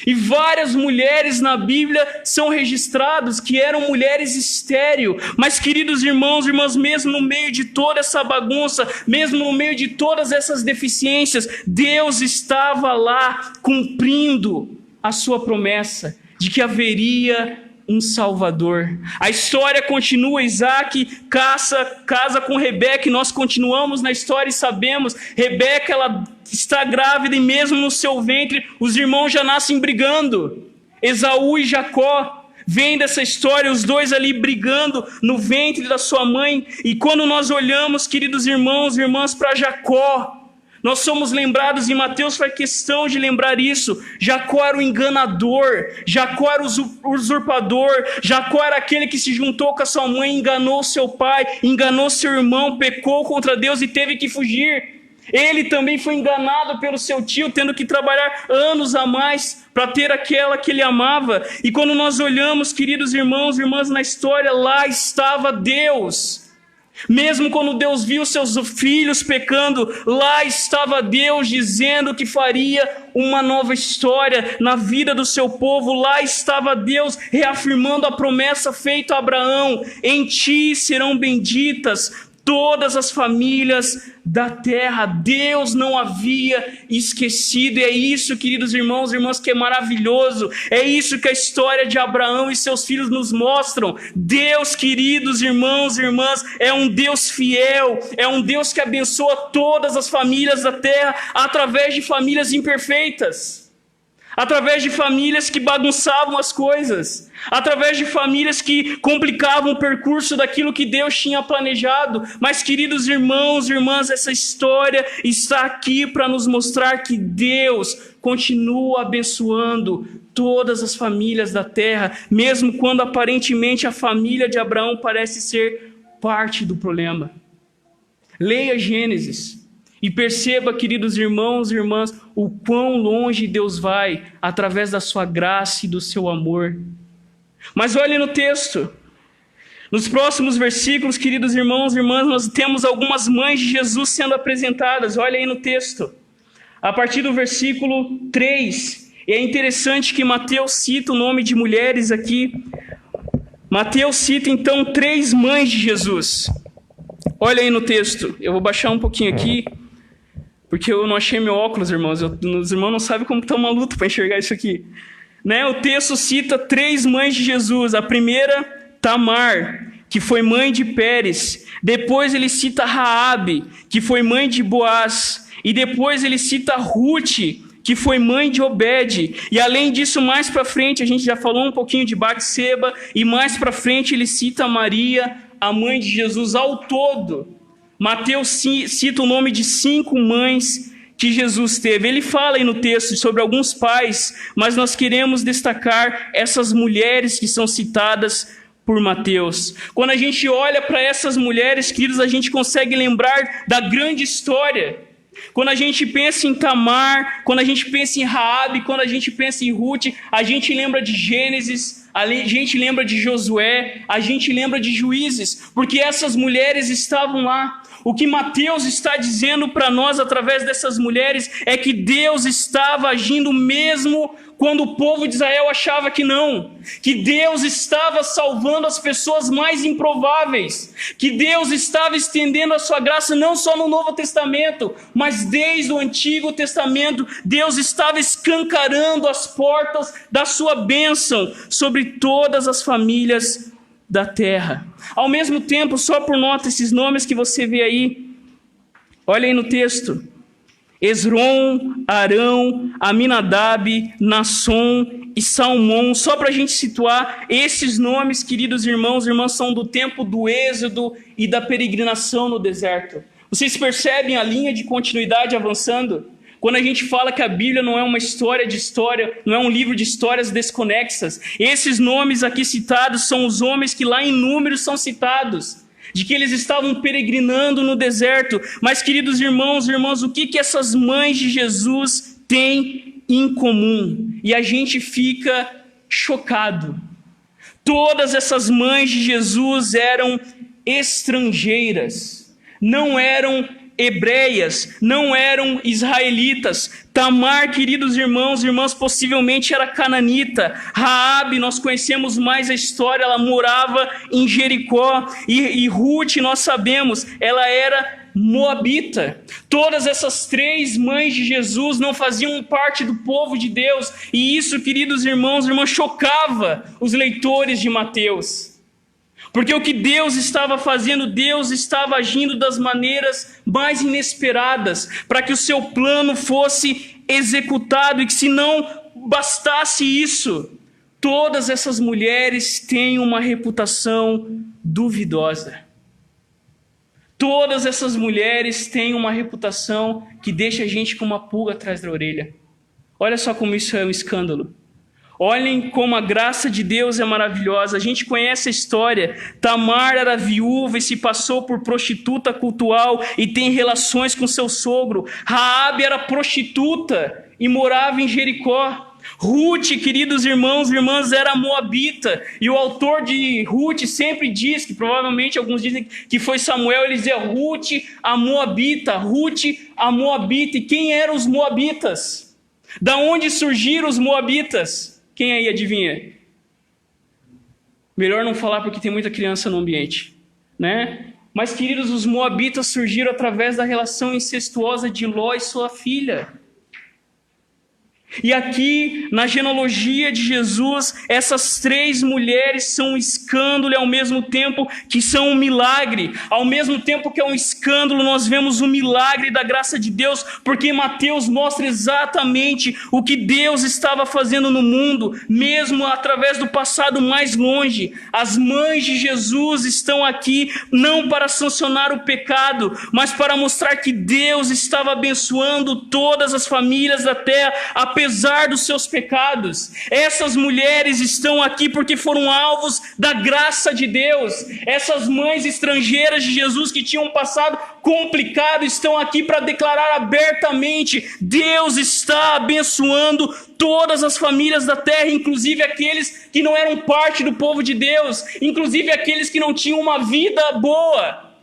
[SPEAKER 1] E várias mulheres na Bíblia são registradas que eram mulheres estéril. Mas, queridos irmãos e irmãs, mesmo no meio de toda essa bagunça, mesmo no meio de todas essas deficiências, Deus estava lá cumprindo a sua promessa de que haveria um Salvador. A história continua, Isaac casa com Rebeca, e nós continuamos na história e sabemos, Rebeca, ela está grávida e mesmo no seu ventre, os irmãos já nascem brigando. Esaú e Jacó, vem dessa história, os dois ali brigando no ventre da sua mãe. E quando nós olhamos, queridos irmãos e irmãs, para Jacó, nós somos lembrados, e Mateus faz questão de lembrar isso, Jacó era o enganador, Jacó era o usurpador, Jacó era aquele que se juntou com a sua mãe, enganou seu pai, enganou seu irmão, pecou contra Deus e teve que fugir. Ele também foi enganado pelo seu tio, tendo que trabalhar anos a mais para ter aquela que ele amava. E quando nós olhamos, queridos irmãos e irmãs, na história, lá estava Deus. Mesmo quando Deus viu seus filhos pecando, lá estava Deus dizendo que faria uma nova história na vida do seu povo. Lá estava Deus reafirmando a promessa feita a Abraão: em ti serão benditas todas as famílias da terra. Deus não havia esquecido, e é isso, queridos irmãos e irmãs, que é maravilhoso. É isso que a história de Abraão e seus filhos nos mostram. Deus, queridos irmãos e irmãs, é um Deus fiel, é um Deus que abençoa todas as famílias da terra através de famílias imperfeitas, através de famílias que bagunçavam as coisas, através de famílias que complicavam o percurso daquilo que Deus tinha planejado. Mas, queridos irmãos e irmãs, essa história está aqui para nos mostrar que Deus continua abençoando todas as famílias da terra, mesmo quando aparentemente a família de Abraão parece ser parte do problema. Leia Gênesis e perceba, queridos irmãos e irmãs, o quão longe Deus vai através da sua graça e do seu amor. Mas olhe no texto. Nos próximos versículos, queridos irmãos e irmãs, nós temos algumas mães de Jesus sendo apresentadas. Olha aí no texto. A partir do versículo 3. E é interessante que Mateus cita o nome de mulheres aqui. Mateus cita então 3 mães de Jesus. Olha aí no texto. Eu vou baixar um pouquinho aqui, porque eu não achei meu óculos, irmãos. Os irmãos não sabem como está uma luta para enxergar isso aqui. Né? O texto cita 3 mães de Jesus. A primeira, Tamar, que foi mãe de Pérez. Depois ele cita Raabe, que foi mãe de Boaz. E depois ele cita Ruth, que foi mãe de Obed. E além disso, mais para frente, a gente já falou um pouquinho de Batseba. E mais para frente ele cita Maria, a mãe de Jesus. Ao todo, Mateus cita o nome de 5 mães que Jesus teve. Ele fala aí no texto sobre alguns pais, mas nós queremos destacar essas mulheres que são citadas por Mateus. Quando a gente olha para essas mulheres, queridos, a gente consegue lembrar da grande história. Quando a gente pensa em Tamar, quando a gente pensa em Raabe, quando a gente pensa em Ruth, a gente lembra de Gênesis, a gente lembra de Josué, a gente lembra de Juízes, porque essas mulheres estavam lá. O que Mateus está dizendo para nós através dessas mulheres é que Deus estava agindo mesmo quando o povo de Israel achava que não, que Deus estava salvando as pessoas mais improváveis, que Deus estava estendendo a sua graça não só no Novo Testamento, mas desde o Antigo Testamento. Deus estava escancarando as portas da sua bênção sobre todas as famílias da terra. Ao mesmo tempo, só por nota esses nomes que você vê aí, olha aí no texto: Esrom, Arão, Aminadab, Nasson e Salmão. Só para a gente situar, esses nomes, queridos irmãos e irmãs, são do tempo do Êxodo e da peregrinação no deserto. Vocês percebem a linha de continuidade avançando? Quando a gente fala que a Bíblia não é uma história, não é um livro de histórias desconexas, esses nomes aqui citados são os homens que lá em Números são citados, de que eles estavam peregrinando no deserto. Mas, queridos irmãos e irmãs, o que essas mães de Jesus têm em comum? E a gente fica chocado. Todas essas mães de Jesus eram estrangeiras, não eram hebreias, não eram israelitas. Tamar, queridos irmãos e irmãs, possivelmente era cananita. Raabe, nós conhecemos mais a história, ela morava em Jericó. E Ruth, nós sabemos, ela era moabita. Todas essas três mães de Jesus não faziam parte do povo de Deus. E isso, queridos irmãos e irmãs, chocava os leitores de Mateus. Porque o que Deus estava fazendo, Deus estava agindo das maneiras mais inesperadas, para que o seu plano fosse executado, e que se não bastasse isso, todas essas mulheres têm uma reputação duvidosa. Todas essas mulheres têm uma reputação que deixa a gente com uma pulga atrás da orelha. Olha só como isso é um escândalo. Olhem como a graça de Deus é maravilhosa. A gente conhece a história. Tamar era viúva e se passou por prostituta cultual e tem relações com seu sogro. Raabe era prostituta e morava em Jericó. Ruth, queridos irmãos e irmãs, era moabita. E o autor de Ruth sempre diz, que provavelmente alguns dizem que foi Samuel, ele dizia Ruth a moabita, Ruth a moabita. E quem eram os moabitas? Da onde surgiram os moabitas? Quem aí adivinha? Melhor não falar porque tem muita criança no ambiente, né? Mas, queridos, os moabitas surgiram através da relação incestuosa de Ló e sua filha. E aqui, na genealogia de Jesus, essas três mulheres são um escândalo e ao mesmo tempo que são um milagre. Ao mesmo tempo que é um escândalo, nós vemos o milagre da graça de Deus, porque Mateus mostra exatamente o que Deus estava fazendo no mundo, mesmo através do passado mais longe. As mães de Jesus estão aqui não para sancionar o pecado, mas para mostrar que Deus estava abençoando todas as famílias da terra, apesar dos seus pecados. Essas mulheres estão aqui porque foram alvos da graça de Deus. Essas mães estrangeiras de Jesus que tinham um passado complicado estão aqui para declarar abertamente: Deus está abençoando todas as famílias da terra, inclusive aqueles que não eram parte do povo de Deus, inclusive aqueles que não tinham uma vida boa.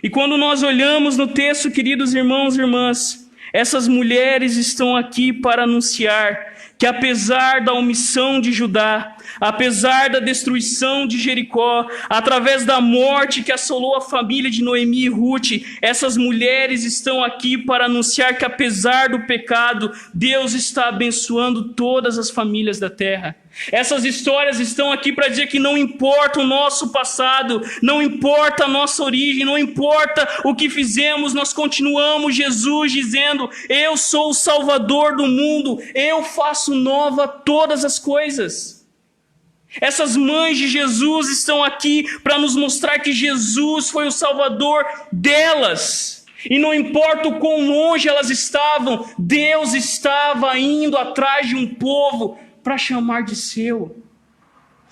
[SPEAKER 1] E quando nós olhamos no texto, queridos irmãos e irmãs, essas mulheres estão aqui para anunciar que apesar da omissão de Judá, apesar da destruição de Jericó, através da morte que assolou a família de Noemi e Ruth, essas mulheres estão aqui para anunciar que apesar do pecado, Deus está abençoando todas as famílias da terra. Essas histórias estão aqui para dizer que não importa o nosso passado, não importa a nossa origem, não importa o que fizemos, nós continuamos Jesus dizendo: eu sou o Salvador do mundo, eu faço nova todas as coisas. Essas mães de Jesus estão aqui para nos mostrar que Jesus foi o Salvador delas. E não importa o quão longe elas estavam, Deus estava indo atrás de um povo para chamar de seu.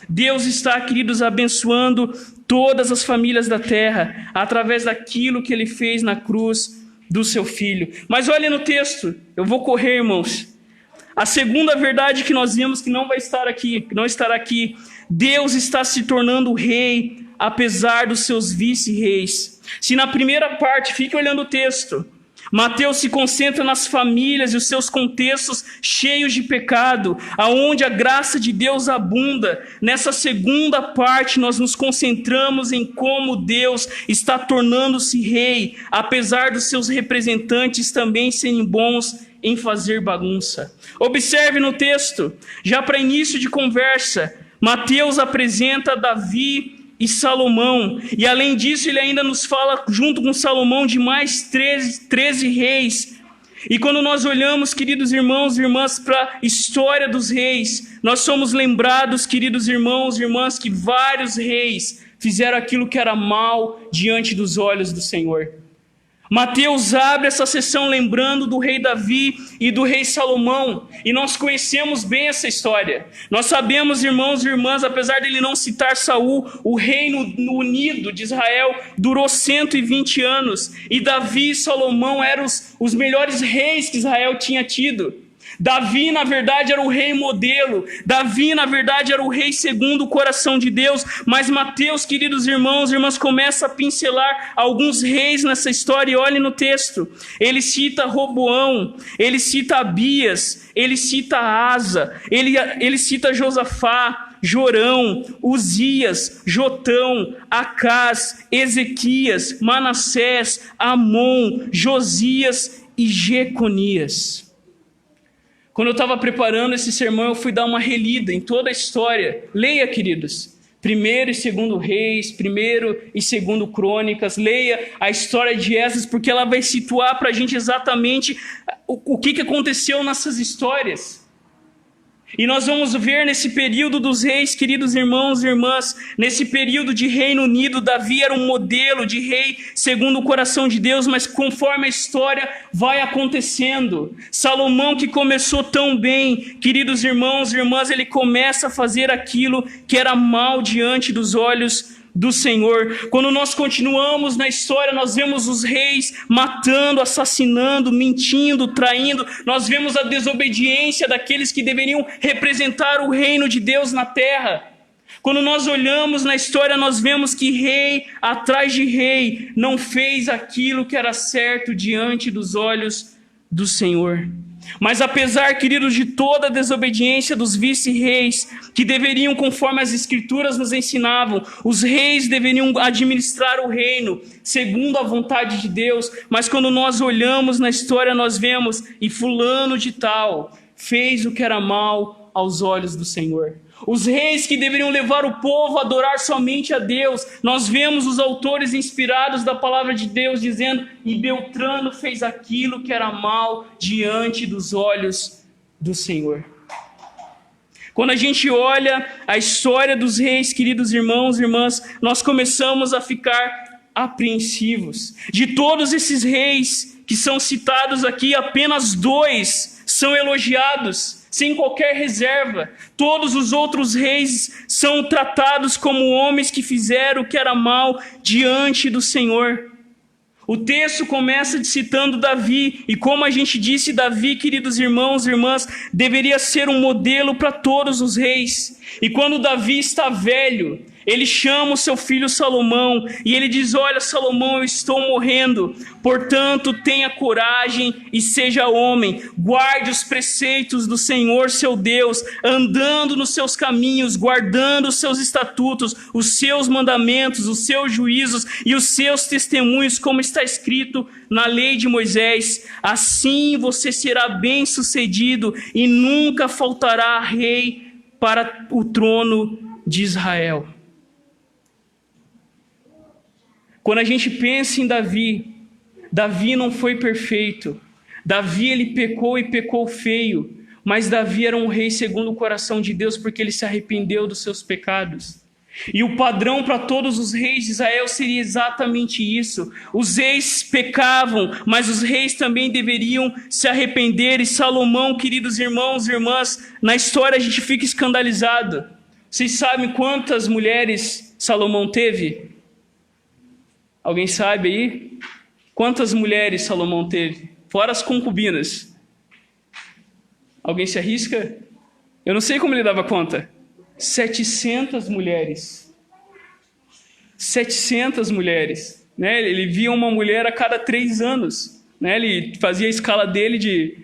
[SPEAKER 1] Deus está, queridos, abençoando todas as famílias da terra através daquilo que Ele fez na cruz do seu Filho. Mas olha no texto, eu vou correr, irmãos. A segunda verdade que nós vimos que não estará aqui, Deus está se tornando rei apesar dos seus vice-reis. Se na primeira parte, fique olhando o texto, Mateus se concentra nas famílias e os seus contextos cheios de pecado, aonde a graça de Deus abunda. Nessa segunda parte, nós nos concentramos em como Deus está tornando-se rei, apesar dos seus representantes também serem bons em fazer bagunça. Observe no texto, já para início de conversa, Mateus apresenta Davi e Salomão, e além disso ele ainda nos fala junto com Salomão de mais 13 reis. E quando nós olhamos, queridos irmãos e irmãs, para a história dos reis, nós somos lembrados, queridos irmãos e irmãs, que vários reis fizeram aquilo que era mal diante dos olhos do Senhor. Mateus abre essa sessão lembrando do rei Davi e do rei Salomão, e nós conhecemos bem essa história. Nós sabemos, irmãos e irmãs, apesar dele não citar Saul, o reino unido de Israel durou 120 anos, e Davi e Salomão eram os melhores reis que Israel tinha tido. Davi, na verdade, era o rei modelo. Davi, na verdade, era o rei segundo o coração de Deus. Mas Mateus, queridos irmãos e irmãs, começa a pincelar alguns reis nessa história. E olhe no texto. Ele cita Roboão, ele cita Abias, ele cita Asa, ele cita Josafá, Jorão, Uzias, Jotão, Acás, Ezequias, Manassés, Amon, Josias e Jeconias. Quando eu estava preparando esse sermão, eu fui dar uma relida em toda a história. Leia, queridos, 1º e 2º Reis, 1º e 2º Crônicas. Leia a história de Esdras, porque ela vai situar para a gente exatamente o que aconteceu nessas histórias. E nós vamos ver nesse período dos reis, queridos irmãos e irmãs, nesse período de reino unido, Davi era um modelo de rei segundo o coração de Deus, mas conforme a história vai acontecendo, Salomão, que começou tão bem, queridos irmãos e irmãs, ele começa a fazer aquilo que era mal diante dos olhos do Senhor. Quando nós continuamos na história, nós vemos os reis matando, assassinando, mentindo, traindo. Nós vemos a desobediência daqueles que deveriam representar o reino de Deus na terra. Quando nós olhamos na história, nós vemos que rei atrás de rei não fez aquilo que era certo diante dos olhos do Senhor. Mas apesar, queridos, de toda a desobediência dos vice-reis, que deveriam, conforme as escrituras nos ensinavam, os reis deveriam administrar o reino, segundo a vontade de Deus, mas quando nós olhamos na história, nós vemos, e fulano de tal fez o que era mal aos olhos do Senhor. Os reis que deveriam levar o povo a adorar somente a Deus, nós vemos os autores inspirados da palavra de Deus dizendo: e Beltrano fez aquilo que era mal diante dos olhos do Senhor. Quando a gente olha a história dos reis, queridos irmãos e irmãs, nós começamos a ficar apreensivos. De todos esses reis que são citados aqui, apenas 2 são elogiados, sem qualquer reserva. Todos os outros reis são tratados como homens que fizeram o que era mal diante do Senhor. O texto começa citando Davi, e como a gente disse, Davi, queridos irmãos e irmãs, deveria ser um modelo para todos os reis. E quando Davi está velho, ele chama o seu filho Salomão, e ele diz: olha, Salomão, eu estou morrendo, portanto tenha coragem e seja homem, guarde os preceitos do Senhor seu Deus, andando nos seus caminhos, guardando os seus estatutos, os seus mandamentos, os seus juízos e os seus testemunhos, como está escrito na lei de Moisés. Assim você será bem-sucedido e nunca faltará rei para o trono de Israel. Quando a gente pensa em Davi, Davi não foi perfeito. Davi, ele pecou e pecou feio. Mas Davi era um rei segundo o coração de Deus, porque ele se arrependeu dos seus pecados. E o padrão para todos os reis de Israel seria exatamente isso. Os reis pecavam, mas os reis também deveriam se arrepender. E Salomão, queridos irmãos e irmãs, na história a gente fica escandalizado. Vocês sabem quantas mulheres Salomão teve? Alguém sabe aí? Quantas mulheres Salomão teve? Fora as concubinas. Alguém se arrisca? Eu não sei como ele dava conta. 700 mulheres. 700 mulheres. Né? Ele via uma mulher a cada 3 anos. Né? Ele fazia a escala dele de...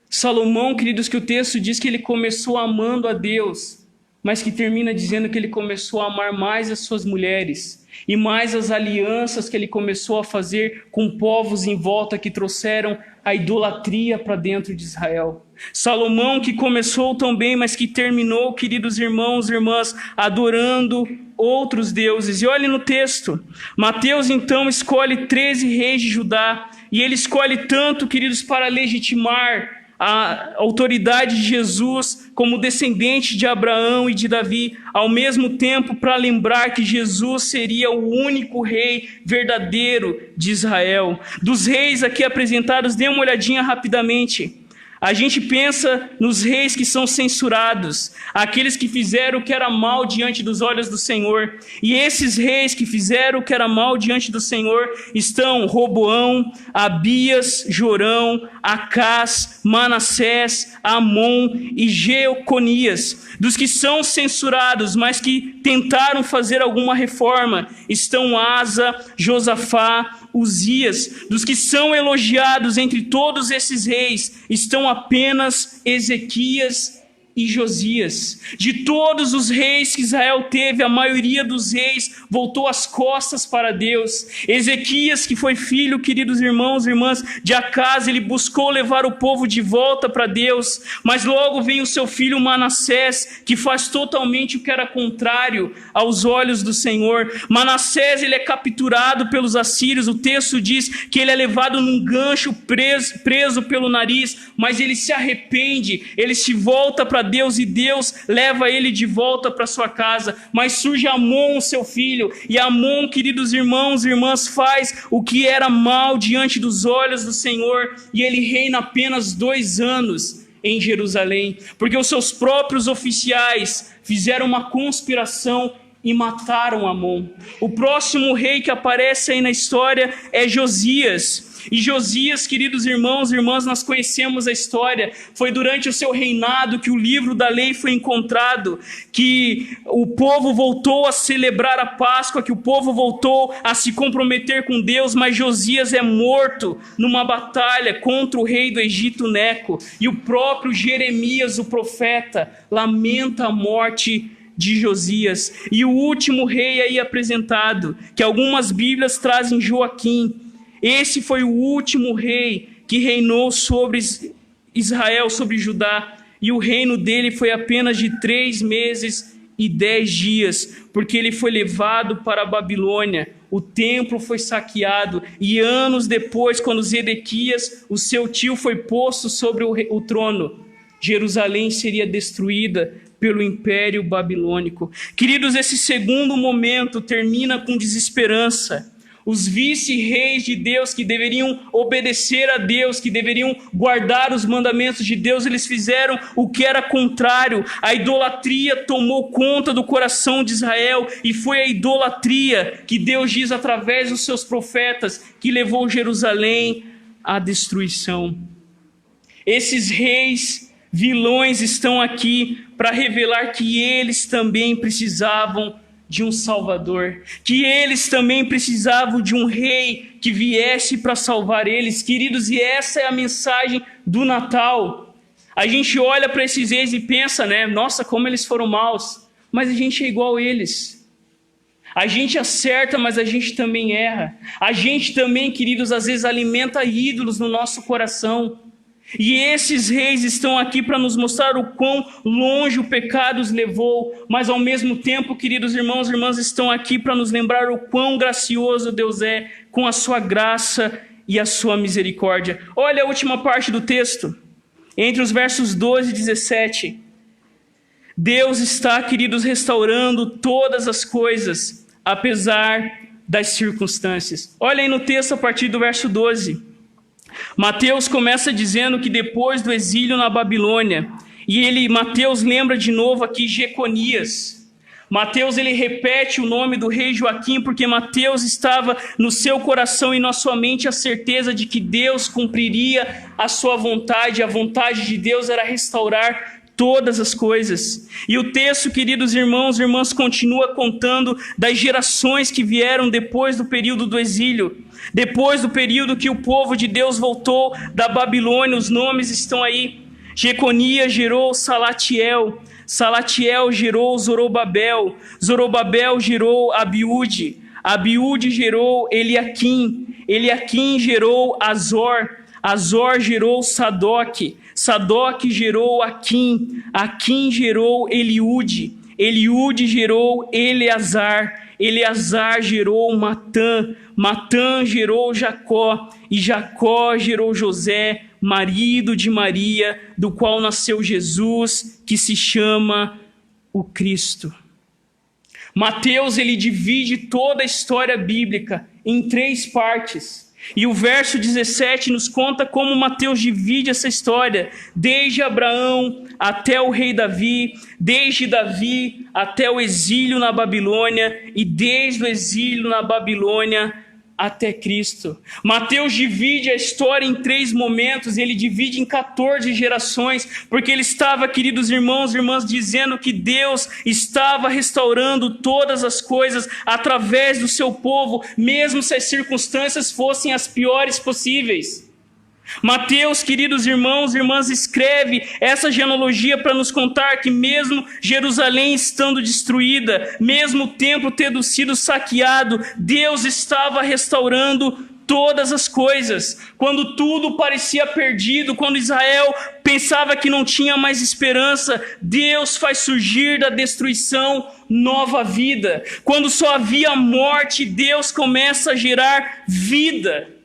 [SPEAKER 1] Salomão, queridos, que o texto diz que ele começou amando a Deus, mas que termina dizendo que ele começou a amar mais as suas mulheres e mais as alianças que ele começou a fazer com povos em volta que trouxeram a idolatria para dentro de Israel. Salomão, que começou tão bem, mas que terminou, queridos irmãos e irmãs, adorando outros deuses. E olhe no texto, Mateus então escolhe 13 reis de Judá, e ele escolhe tanto, queridos, para legitimar a autoridade de Jesus como descendente de Abraão e de Davi, ao mesmo tempo para lembrar que Jesus seria o único rei verdadeiro de Israel. Dos reis aqui apresentados, dê uma olhadinha rapidamente. A gente pensa nos reis que são censurados, aqueles que fizeram o que era mal diante dos olhos do Senhor. E esses reis que fizeram o que era mal diante do Senhor estão Roboão, Abias, Jorão, Acás, Manassés, Amon e Jeconias. Dos que são censurados, mas que tentaram fazer alguma reforma, estão Asa, Josafá, Uzias. Dos que são elogiados entre todos esses reis, estão apenas Ezequias e Josias. De todos os reis que Israel teve, a maioria dos reis voltou as costas para Deus. Ezequias, que foi filho, queridos irmãos e irmãs, de Acás, ele buscou levar o povo de volta para Deus, mas logo vem o seu filho Manassés, que faz totalmente o que era contrário aos olhos do Senhor. Manassés, ele é capturado pelos assírios. O texto diz que ele é levado num gancho, preso pelo nariz, mas ele se arrepende, ele se volta para Deus e Deus leva ele de volta para sua casa. Mas surge Amon, seu filho, e Amon, queridos irmãos e irmãs, faz o que era mal diante dos olhos do Senhor, e ele reina apenas 2 anos em Jerusalém, porque os seus próprios oficiais fizeram uma conspiração e mataram Amon. O próximo rei que aparece aí na história é Josias. E Josias, queridos irmãos e irmãs, nós conhecemos a história. Foi durante o seu reinado que o livro da lei foi encontrado, que o povo voltou a celebrar a Páscoa, que o povo voltou a se comprometer com Deus, mas Josias é morto numa batalha contra o rei do Egito Neco. E o próprio Jeremias, o profeta, lamenta a morte de Josias. E o último rei aí apresentado, que algumas Bíblias trazem Joaquim. Esse foi o último rei que reinou sobre Israel, sobre Judá, e o reino dele foi apenas de 3 meses e 10 dias, porque ele foi levado para a Babilônia, o templo foi saqueado, e anos depois, quando Zedequias, o seu tio, foi posto sobre o trono, Jerusalém seria destruída pelo Império Babilônico. Queridos, esse segundo momento termina com desesperança. Os vice-reis de Deus, que deveriam obedecer a Deus, que deveriam guardar os mandamentos de Deus, eles fizeram o que era contrário. A idolatria tomou conta do coração de Israel, e foi a idolatria que Deus diz através dos seus profetas que levou Jerusalém à destruição. Esses reis vilões estão aqui para revelar que eles também precisavam de um Salvador, que eles também precisavam de um rei que viesse para salvar eles. Queridos, e essa é a mensagem do Natal. A gente olha para esses reis e pensa, né? Nossa, como eles foram maus. Mas a gente é igual a eles. A gente acerta, mas a gente também erra. A gente também, queridos, às vezes alimenta ídolos no nosso coração. E esses reis estão aqui para nos mostrar o quão longe o pecado os levou, mas ao mesmo tempo, queridos irmãos e irmãs, estão aqui para nos lembrar o quão gracioso Deus é com a sua graça e a sua misericórdia. Olha a última parte do texto, entre os versos 12 e 17. Deus está, queridos, restaurando todas as coisas, apesar das circunstâncias. Olha aí no texto a partir do verso 12. Mateus começa dizendo que depois do exílio na Babilônia, e Mateus lembra de novo aqui Jeconias. Mateus, ele repete o nome do rei Joaquim, porque Mateus estava no seu coração e na sua mente a certeza de que Deus cumpriria a sua vontade. A vontade de Deus era restaurar todas as coisas. E o texto, queridos irmãos e irmãs, continua contando das gerações que vieram depois do período do exílio. Depois do período que o povo de Deus voltou da Babilônia, os nomes estão aí. Jeconias gerou Salatiel, Salatiel gerou Zorobabel, Zorobabel gerou Abiúde, Abiúde gerou Eliaquim, Eliaquim gerou Azor, Azor gerou Sadoque, Sadoque gerou Aquim, Aquim gerou Eliúde, Eliúde gerou Eleazar, Eleazar gerou Matã, Matã gerou Jacó, e Jacó gerou José, marido de Maria, do qual nasceu Jesus, que se chama o Cristo. Mateus, ele divide toda a história bíblica em 3 partes. E o verso 17 nos conta como Mateus divide essa história, desde Abraão até o rei Davi, desde Davi até o exílio na Babilônia e desde o exílio na Babilônia até Cristo. Mateus divide a história em 3 momentos, ele divide em 14 gerações, porque ele estava, queridos irmãos e irmãs, dizendo que Deus estava restaurando todas as coisas através do seu povo, mesmo se as circunstâncias fossem as piores possíveis. Mateus, queridos irmãos e irmãs, escreve essa genealogia para nos contar que mesmo Jerusalém estando destruída, mesmo o templo tendo sido saqueado, Deus estava restaurando todas as coisas. Quando tudo parecia perdido, quando Israel pensava que não tinha mais esperança, Deus faz surgir da destruição nova vida. Quando só havia morte, Deus começa a gerar vida.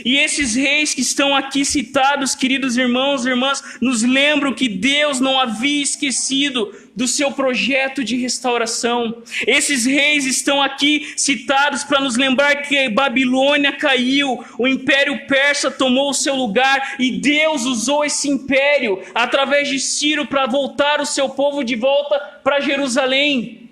[SPEAKER 1] E esses reis que estão aqui citados, queridos irmãos e irmãs, nos lembram que Deus não havia esquecido do seu projeto de restauração. Esses reis estão aqui citados para nos lembrar que a Babilônia caiu, o Império Persa tomou o seu lugar e Deus usou esse império através de Ciro para voltar o seu povo de volta para Jerusalém.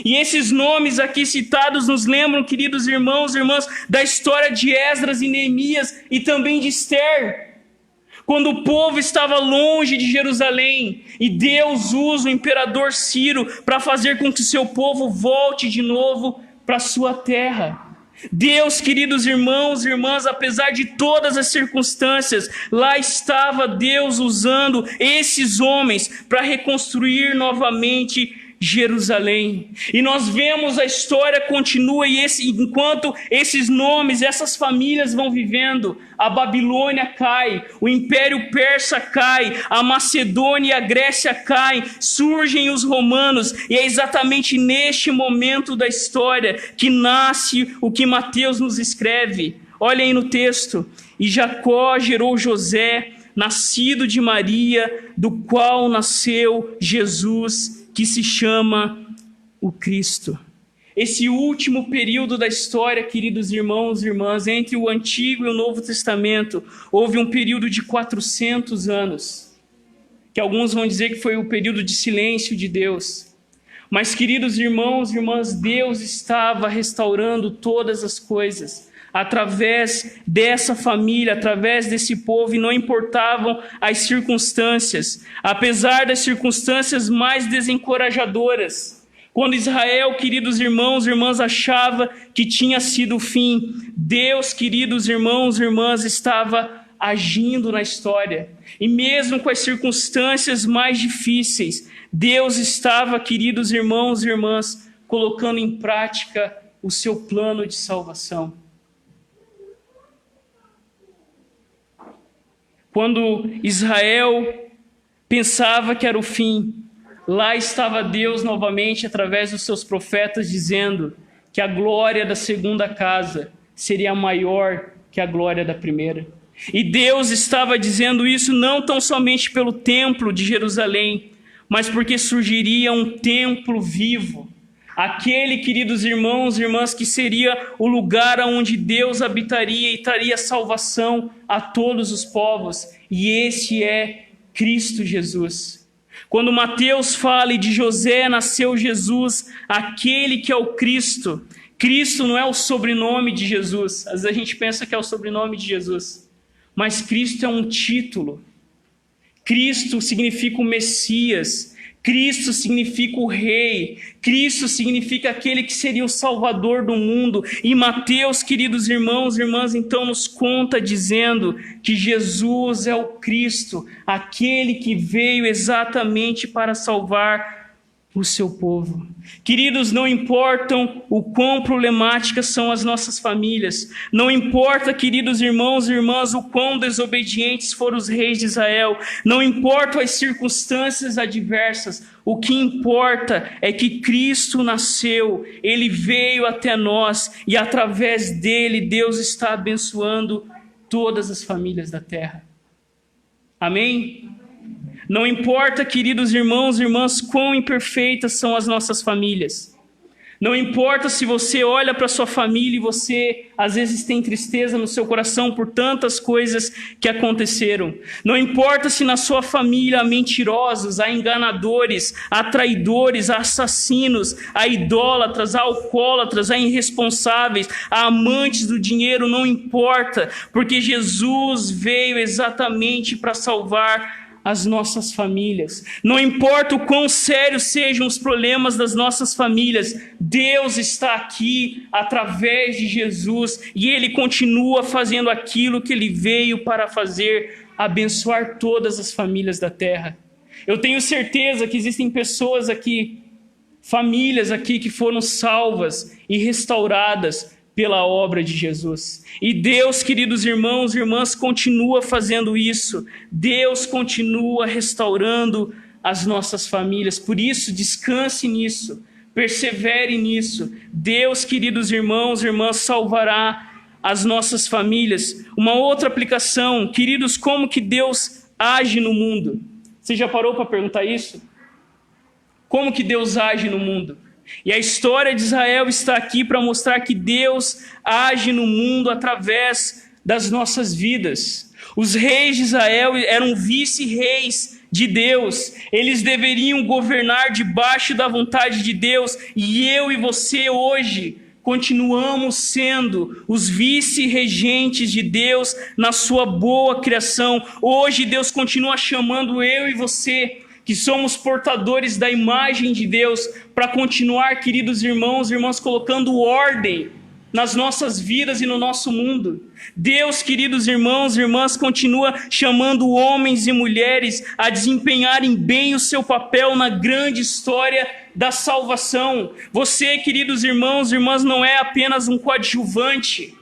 [SPEAKER 1] E esses nomes aqui citados nos lembram, queridos irmãos e irmãs, da história de Esdras e Neemias e também de Esther. Quando o povo estava longe de Jerusalém e Deus usa o imperador Ciro para fazer com que o seu povo volte de novo para a sua terra. Deus, queridos irmãos e irmãs, apesar de todas as circunstâncias, lá estava Deus usando esses homens para reconstruir novamente Jerusalém. E nós vemos a história continua e enquanto esses nomes, essas famílias vão vivendo, a Babilônia cai, o Império Persa cai, a Macedônia e a Grécia caem, surgem os romanos, e é exatamente neste momento da história que nasce o que Mateus nos escreve. Olha aí no texto: e Jacó gerou José, nascido de Maria, do qual nasceu Jesus, que se chama o Cristo. Esse último período da história, queridos irmãos e irmãs, entre o Antigo e o Novo Testamento, houve um período de 400 anos, que alguns vão dizer que foi o período de silêncio de Deus. Mas, queridos irmãos e irmãs, Deus estava restaurando todas as coisas através dessa família, através desse povo, e não importavam as circunstâncias, apesar das circunstâncias mais desencorajadoras. Quando Israel, queridos irmãos e irmãs, achava que tinha sido o fim, Deus, queridos irmãos e irmãs, estava agindo na história. E mesmo com as circunstâncias mais difíceis, Deus estava, queridos irmãos e irmãs, colocando em prática o seu plano de salvação. Quando Israel pensava que era o fim, lá estava Deus novamente, através dos seus profetas, dizendo que a glória da segunda casa seria maior que a glória da primeira. E Deus estava dizendo isso não tão somente pelo templo de Jerusalém, mas porque surgiria um templo vivo. Aquele, queridos irmãos e irmãs, que seria o lugar onde Deus habitaria e traria salvação a todos os povos. E esse é Cristo Jesus. Quando Mateus fala e de José nasceu Jesus, aquele que é o Cristo. Cristo não é o sobrenome de Jesus. Às vezes a gente pensa que é o sobrenome de Jesus. Mas Cristo é um título. Cristo significa o Messias. Cristo significa o Rei, Cristo significa aquele que seria o Salvador do mundo. E Mateus, queridos irmãos e irmãs, então nos conta dizendo que Jesus é o Cristo, aquele que veio exatamente para salvar o seu povo. Queridos, não importam o quão problemáticas são as nossas famílias, não importa, queridos irmãos e irmãs, o quão desobedientes foram os reis de Israel, não importam as circunstâncias adversas, o que importa é que Cristo nasceu, Ele veio até nós e através dele Deus está abençoando todas as famílias da terra. Amém? Não importa, queridos irmãos e irmãs, quão imperfeitas são as nossas famílias. Não importa se você olha para sua família e você às vezes tem tristeza no seu coração por tantas coisas que aconteceram. Não importa se na sua família há mentirosos, há enganadores, há traidores, há assassinos, há idólatras, há alcoólatras, há irresponsáveis, há amantes do dinheiro, não importa, porque Jesus veio exatamente para salvar as nossas famílias. Não importa o quão sérios sejam os problemas das nossas famílias, Deus está aqui através de Jesus e Ele continua fazendo aquilo que Ele veio para fazer, abençoar todas as famílias da terra. Eu tenho certeza que existem pessoas aqui, famílias aqui que foram salvas e restauradas pela obra de Jesus. E Deus, queridos irmãos e irmãs, continua fazendo isso. Deus continua restaurando as nossas famílias. Por isso, descanse nisso, persevere nisso. Deus, queridos irmãos e irmãs, salvará as nossas famílias. Uma outra aplicação, queridos, como que Deus age no mundo? Você já parou para perguntar isso? Como que Deus age no mundo? E a história de Israel está aqui para mostrar que Deus age no mundo através das nossas vidas. Os reis de Israel eram vice-reis de Deus. Eles deveriam governar debaixo da vontade de Deus. E eu e você hoje continuamos sendo os vice-regentes de Deus na sua boa criação. Hoje Deus continua chamando eu e você, que somos portadores da imagem de Deus, para continuar, queridos irmãos e irmãs, colocando ordem nas nossas vidas e no nosso mundo. Deus, queridos irmãos e irmãs, continua chamando homens e mulheres a desempenharem bem o seu papel na grande história da salvação. Você, queridos irmãos e irmãs, não é apenas um coadjuvante.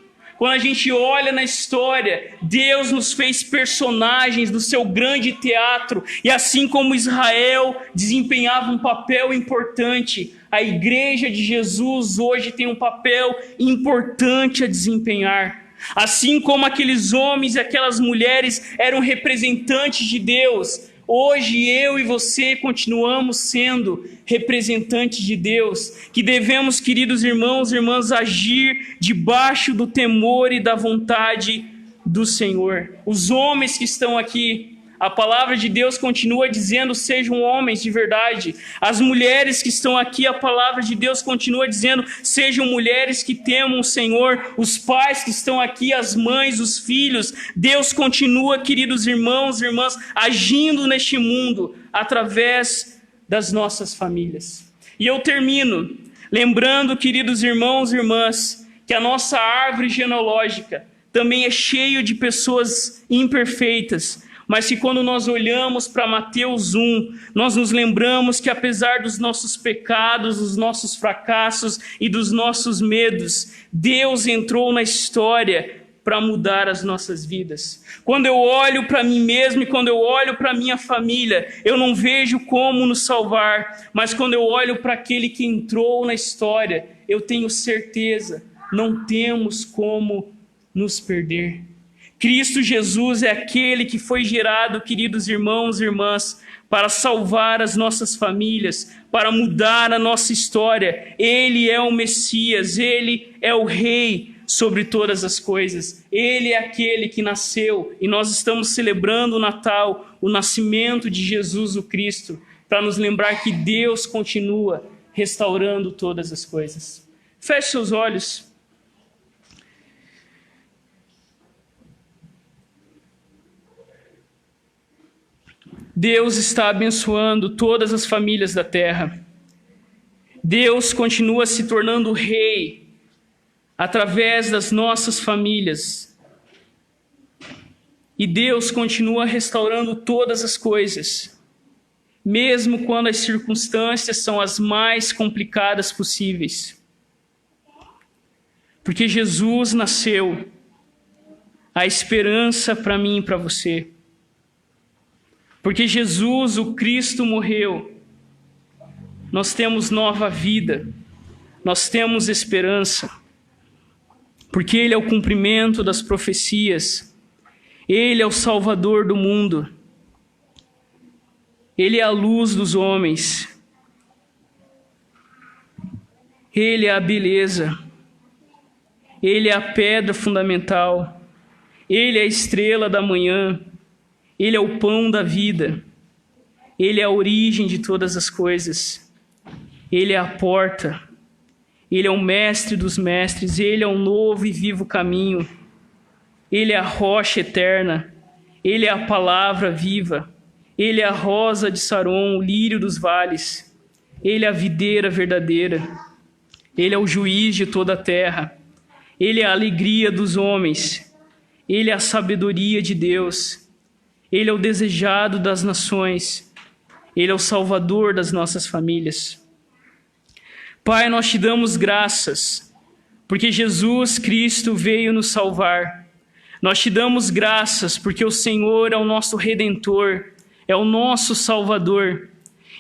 [SPEAKER 1] Quando a gente olha na história, Deus nos fez personagens do seu grande teatro. E assim como Israel desempenhava um papel importante, a igreja de Jesus hoje tem um papel importante a desempenhar. Assim como aqueles homens e aquelas mulheres eram representantes de Deus, hoje eu e você continuamos sendo representantes de Deus, que devemos, queridos irmãos e irmãs, agir debaixo do temor e da vontade do Senhor. Os homens que estão aqui, a palavra de Deus continua dizendo, sejam homens de verdade. As mulheres que estão aqui, a palavra de Deus continua dizendo, sejam mulheres que temam o Senhor. Os pais que estão aqui, as mães, os filhos, Deus continua, queridos irmãos e irmãs, agindo neste mundo através das nossas famílias. E eu termino lembrando, queridos irmãos e irmãs, que a nossa árvore genealógica também é cheia de pessoas imperfeitas, mas que quando nós olhamos para Mateus 1, nós nos lembramos que apesar dos nossos pecados, dos nossos fracassos e dos nossos medos, Deus entrou na história para mudar as nossas vidas. Quando eu olho para mim mesmo e quando eu olho para minha família, eu não vejo como nos salvar, mas quando eu olho para aquele que entrou na história, eu tenho certeza, não temos como nos perder. Cristo Jesus é aquele que foi gerado, queridos irmãos e irmãs, para salvar as nossas famílias, para mudar a nossa história. Ele é o Messias, Ele é o Rei sobre todas as coisas. Ele é aquele que nasceu e nós estamos celebrando o Natal, o nascimento de Jesus o Cristo, para nos lembrar que Deus continua restaurando todas as coisas. Feche seus olhos. Deus está abençoando todas as famílias da terra. Deus continua se tornando rei através das nossas famílias. E Deus continua restaurando todas as coisas, mesmo quando as circunstâncias são as mais complicadas possíveis. Porque Jesus nasceu, a esperança para mim e para você. Porque Jesus, o Cristo, morreu, nós temos nova vida, nós temos esperança. Porque Ele é o cumprimento das profecias, Ele é o Salvador do mundo, Ele é a luz dos homens. Ele é a beleza. Ele é a pedra fundamental. Ele é a estrela da manhã. Ele é o pão da vida. Ele é a origem de todas as coisas. Ele é a porta. Ele é o mestre dos mestres. Ele é o novo e vivo caminho. Ele é a rocha eterna. Ele é a palavra viva. Ele é a rosa de Saron, o lírio dos vales. Ele é a videira verdadeira. Ele é o juiz de toda a terra. Ele é a alegria dos homens. Ele é a sabedoria de Deus. Ele é o desejado das nações. Ele é o salvador das nossas famílias. Pai, nós te damos graças, porque Jesus Cristo veio nos salvar. Nós te damos graças, porque o Senhor é o nosso Redentor, é o nosso Salvador.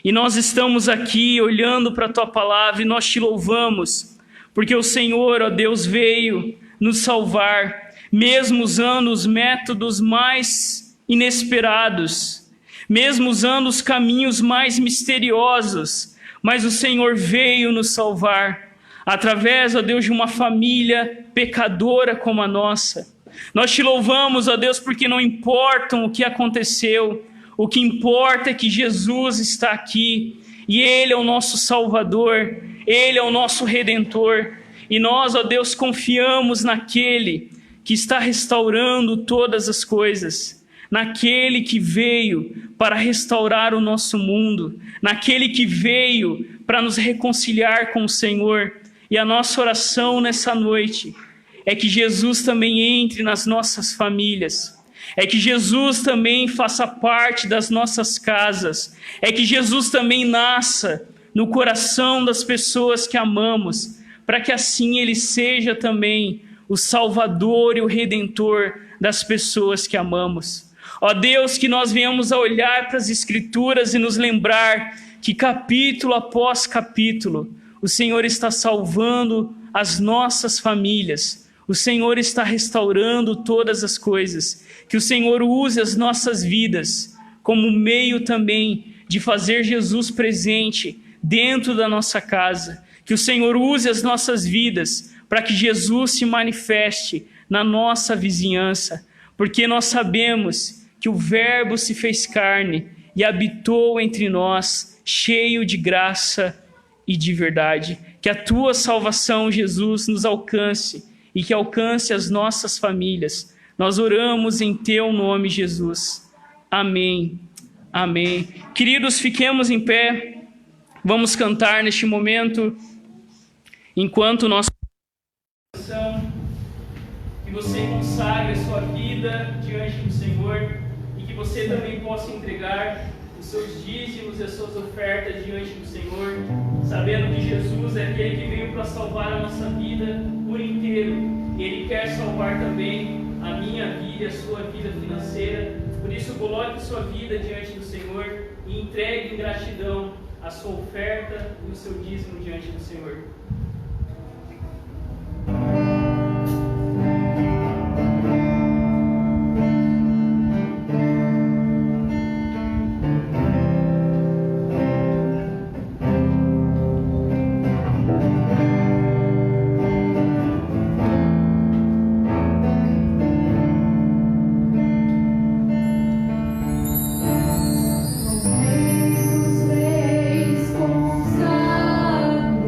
[SPEAKER 1] E nós estamos aqui olhando para a Tua Palavra e nós te louvamos, porque o Senhor, ó Deus, veio nos salvar, mesmo usando os métodos mais inesperados, mesmo usando os caminhos mais misteriosos, mas o Senhor veio nos salvar, através, ó Deus, de uma família pecadora como a nossa. Nós te louvamos, ó Deus, porque não importa o que aconteceu, o que importa é que Jesus está aqui, e Ele é o nosso Salvador, Ele é o nosso Redentor, e nós, ó Deus, confiamos naquele que está restaurando todas as coisas, naquele que veio para restaurar o nosso mundo, naquele que veio para nos reconciliar com o Senhor. E a nossa oração nessa noite é que Jesus também entre nas nossas famílias, é que Jesus também faça parte das nossas casas, é que Jesus também nasça no coração das pessoas que amamos, para que assim Ele seja também o Salvador e o Redentor das pessoas que amamos. Ó Deus, que nós venhamos a olhar para as Escrituras e nos lembrar que capítulo após capítulo o Senhor está salvando as nossas famílias, o Senhor está restaurando todas as coisas, que o Senhor use as nossas vidas como meio também de fazer Jesus presente dentro da nossa casa, que o Senhor use as nossas vidas para que Jesus se manifeste na nossa vizinhança, porque nós sabemos que o Verbo se fez carne e habitou entre nós, cheio de graça e de verdade. Que a Tua salvação, Jesus, nos alcance e que alcance as nossas famílias. Nós oramos em Teu nome, Jesus. Amém. Amém. Queridos, fiquemos em pé. Vamos cantar neste momento, enquanto nós... Que você consagre a sua vida diante do Senhor, que você também possa entregar os seus dízimos e as suas ofertas diante do Senhor, sabendo que Jesus é aquele que veio para salvar a nossa vida por inteiro, e Ele quer salvar também a minha vida e a sua vida financeira. Por isso, coloque sua vida diante do Senhor e entregue em gratidão a sua oferta e o seu dízimo diante do Senhor.
[SPEAKER 3] Deus fez consagro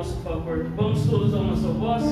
[SPEAKER 1] nosso favor. Vamos todos a uma só voz?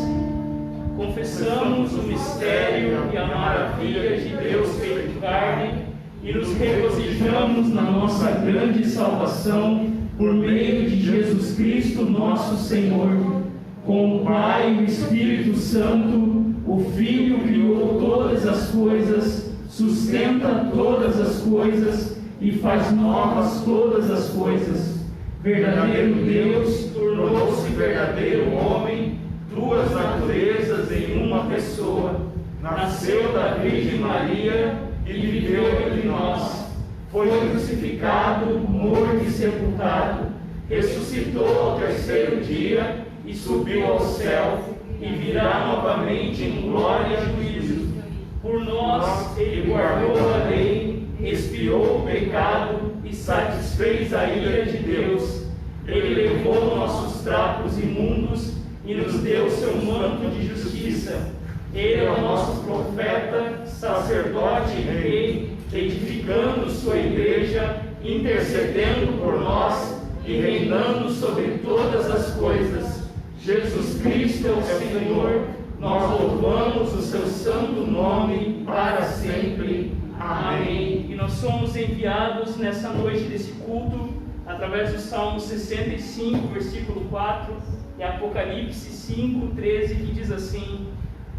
[SPEAKER 1] Confessamos o mistério e a maravilha de Deus feito carne e nos regozijamos na nossa grande salvação por meio de Jesus Cristo, nosso Senhor. Com o Pai e o Espírito Santo, o Filho criou todas as coisas, sustenta todas as coisas e faz novas todas as coisas. Verdadeiro Deus tornou-se verdadeiro homem, duas naturezas em uma pessoa. Nasceu da Virgem Maria e viveu entre nós. Foi crucificado, morto e sepultado, ressuscitou ao terceiro dia e subiu ao céu, e virá novamente em glória e juízo. Por nós ele guardou a lei, expiou o pecado e satisfez a ira de Deus. Ele levou nossos trapos imundos e nos deu seu manto de justiça. Ele é o nosso profeta, sacerdote e rei, edificando sua igreja, intercedendo por nós e reinando sobre todas as coisas. Jesus Cristo é o Senhor, nós louvamos o seu santo nome para sempre. Amém. E nós somos enviados nessa noite desse culto, através do Salmo 65, versículo 4, e Apocalipse 5, 13, que diz assim: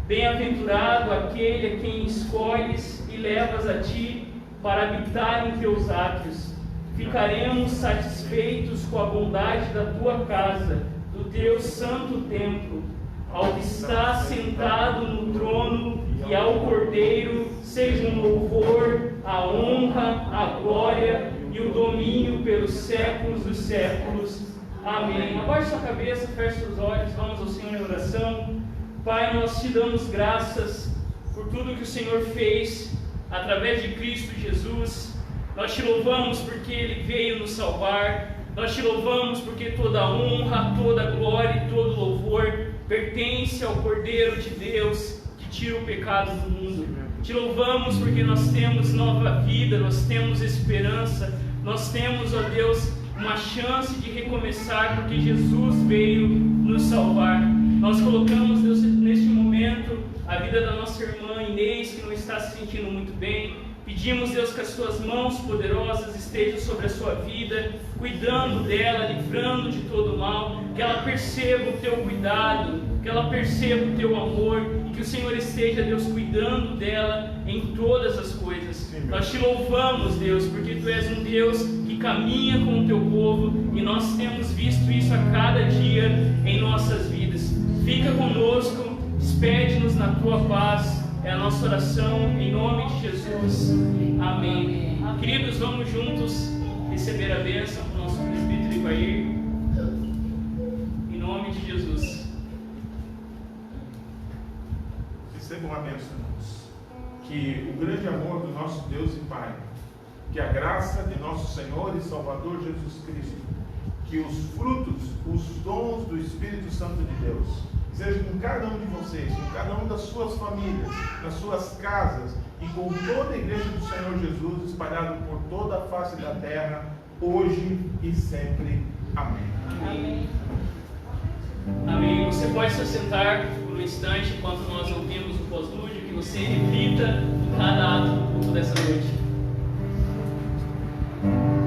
[SPEAKER 1] Bem-aventurado aquele a quem escolhes e levas a ti para habitar em teus átrios. Ficaremos satisfeitos com a bondade da tua casa, do teu santo templo. Ao que está sentado no trono e ao Cordeiro sejam louvor, a honra, a glória e o domínio pelos séculos dos séculos. Amém. Abaixe sua cabeça, feche seus olhos, vamos ao Senhor em oração. Pai, nós te damos graças por tudo que o Senhor fez através de Cristo Jesus. Nós te louvamos porque Ele veio nos salvar. Nós te louvamos porque toda a honra, toda a glória e todo louvor pertence ao Cordeiro de Deus que tira o pecado do mundo. Te louvamos porque nós temos nova vida, nós temos esperança, nós temos, ó Deus, uma chance de recomeçar porque Jesus veio nos salvar. Nós colocamos, Deus, neste momento a vida da nossa irmã Inês, que não está se sentindo muito bem. Pedimos, Deus, que as tuas mãos poderosas estejam sobre a sua vida, cuidando dela, livrando de todo mal, que ela perceba o teu cuidado, que ela perceba o teu amor, e que o Senhor esteja, Deus, cuidando dela em todas as coisas. Sim, nós te louvamos, Deus, porque tu és um Deus que caminha com o teu povo, e nós temos visto isso a cada dia em nossas vidas. Fica conosco, despede-nos na tua paz. É a nossa oração em nome de Jesus. Amém. Queridos, vamos juntos receber a bênção do nosso presbítero Ivair. Em nome de Jesus.
[SPEAKER 2] Recebam a bênção, irmãos. Que o grande amor do nosso Deus e Pai, que a graça de nosso Senhor e Salvador Jesus Cristo, que os frutos, os dons do Espírito Santo de Deus, seja com cada um de vocês, com cada um das suas famílias, nas suas casas e com toda a igreja do Senhor Jesus espalhada por toda a face da terra, hoje e sempre. Amém.
[SPEAKER 1] Amém. Amém. Você pode se assentar por um instante enquanto nós ouvimos o pós-lúdio, que você reflita em cada ato do culto dessa noite.
[SPEAKER 4] Oh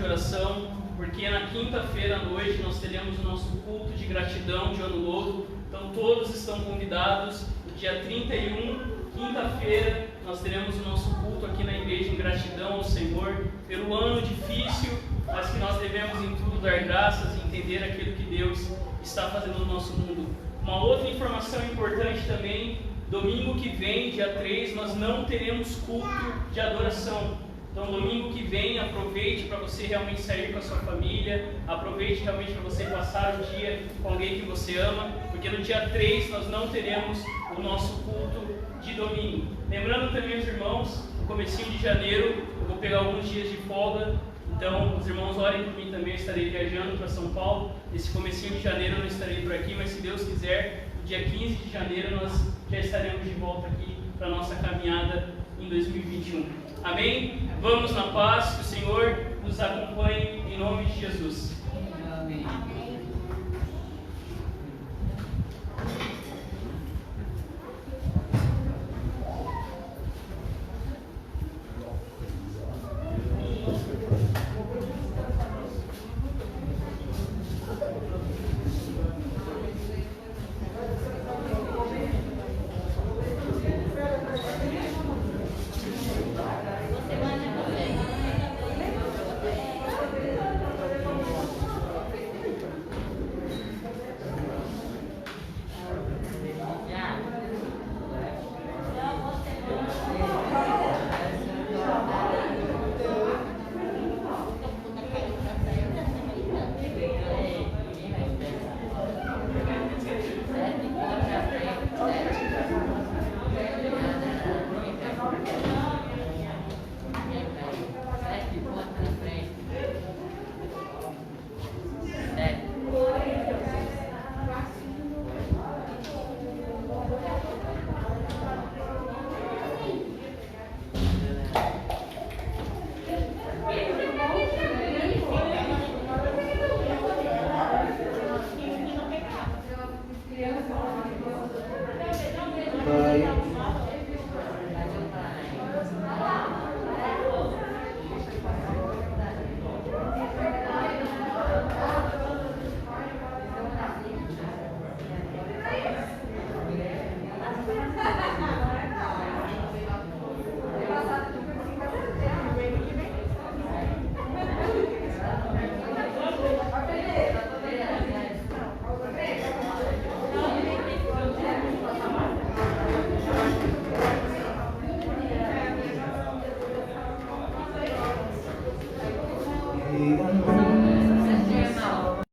[SPEAKER 1] oração, porque na quinta-feira à noite nós teremos o nosso culto de gratidão de Ano Novo. Então todos estão convidados. No dia 31, quinta-feira, nós teremos o nosso culto aqui na igreja em gratidão ao Senhor pelo ano difícil, mas que nós devemos em tudo dar graças e entender aquilo que Deus está fazendo no nosso mundo. Uma outra informação importante também: domingo que vem, dia 3, nós não teremos culto de adoração. Então domingo que vem, aproveite para você realmente sair com a sua família, aproveite realmente para você passar o dia com alguém que você ama, porque no dia 3 nós não teremos o nosso culto de domingo. Lembrando também os irmãos, no comecinho de janeiro eu vou pegar alguns dias de folga, então os irmãos orem por mim também. Eu estarei viajando para São Paulo. Esse comecinho de janeiro eu não estarei por aqui, mas se Deus quiser, no dia 15 de janeiro nós já estaremos de volta aqui para a nossa caminhada em 2021. Amém? Vamos na paz, que o Senhor nos acompanhe em nome de Jesus.
[SPEAKER 4] Amém.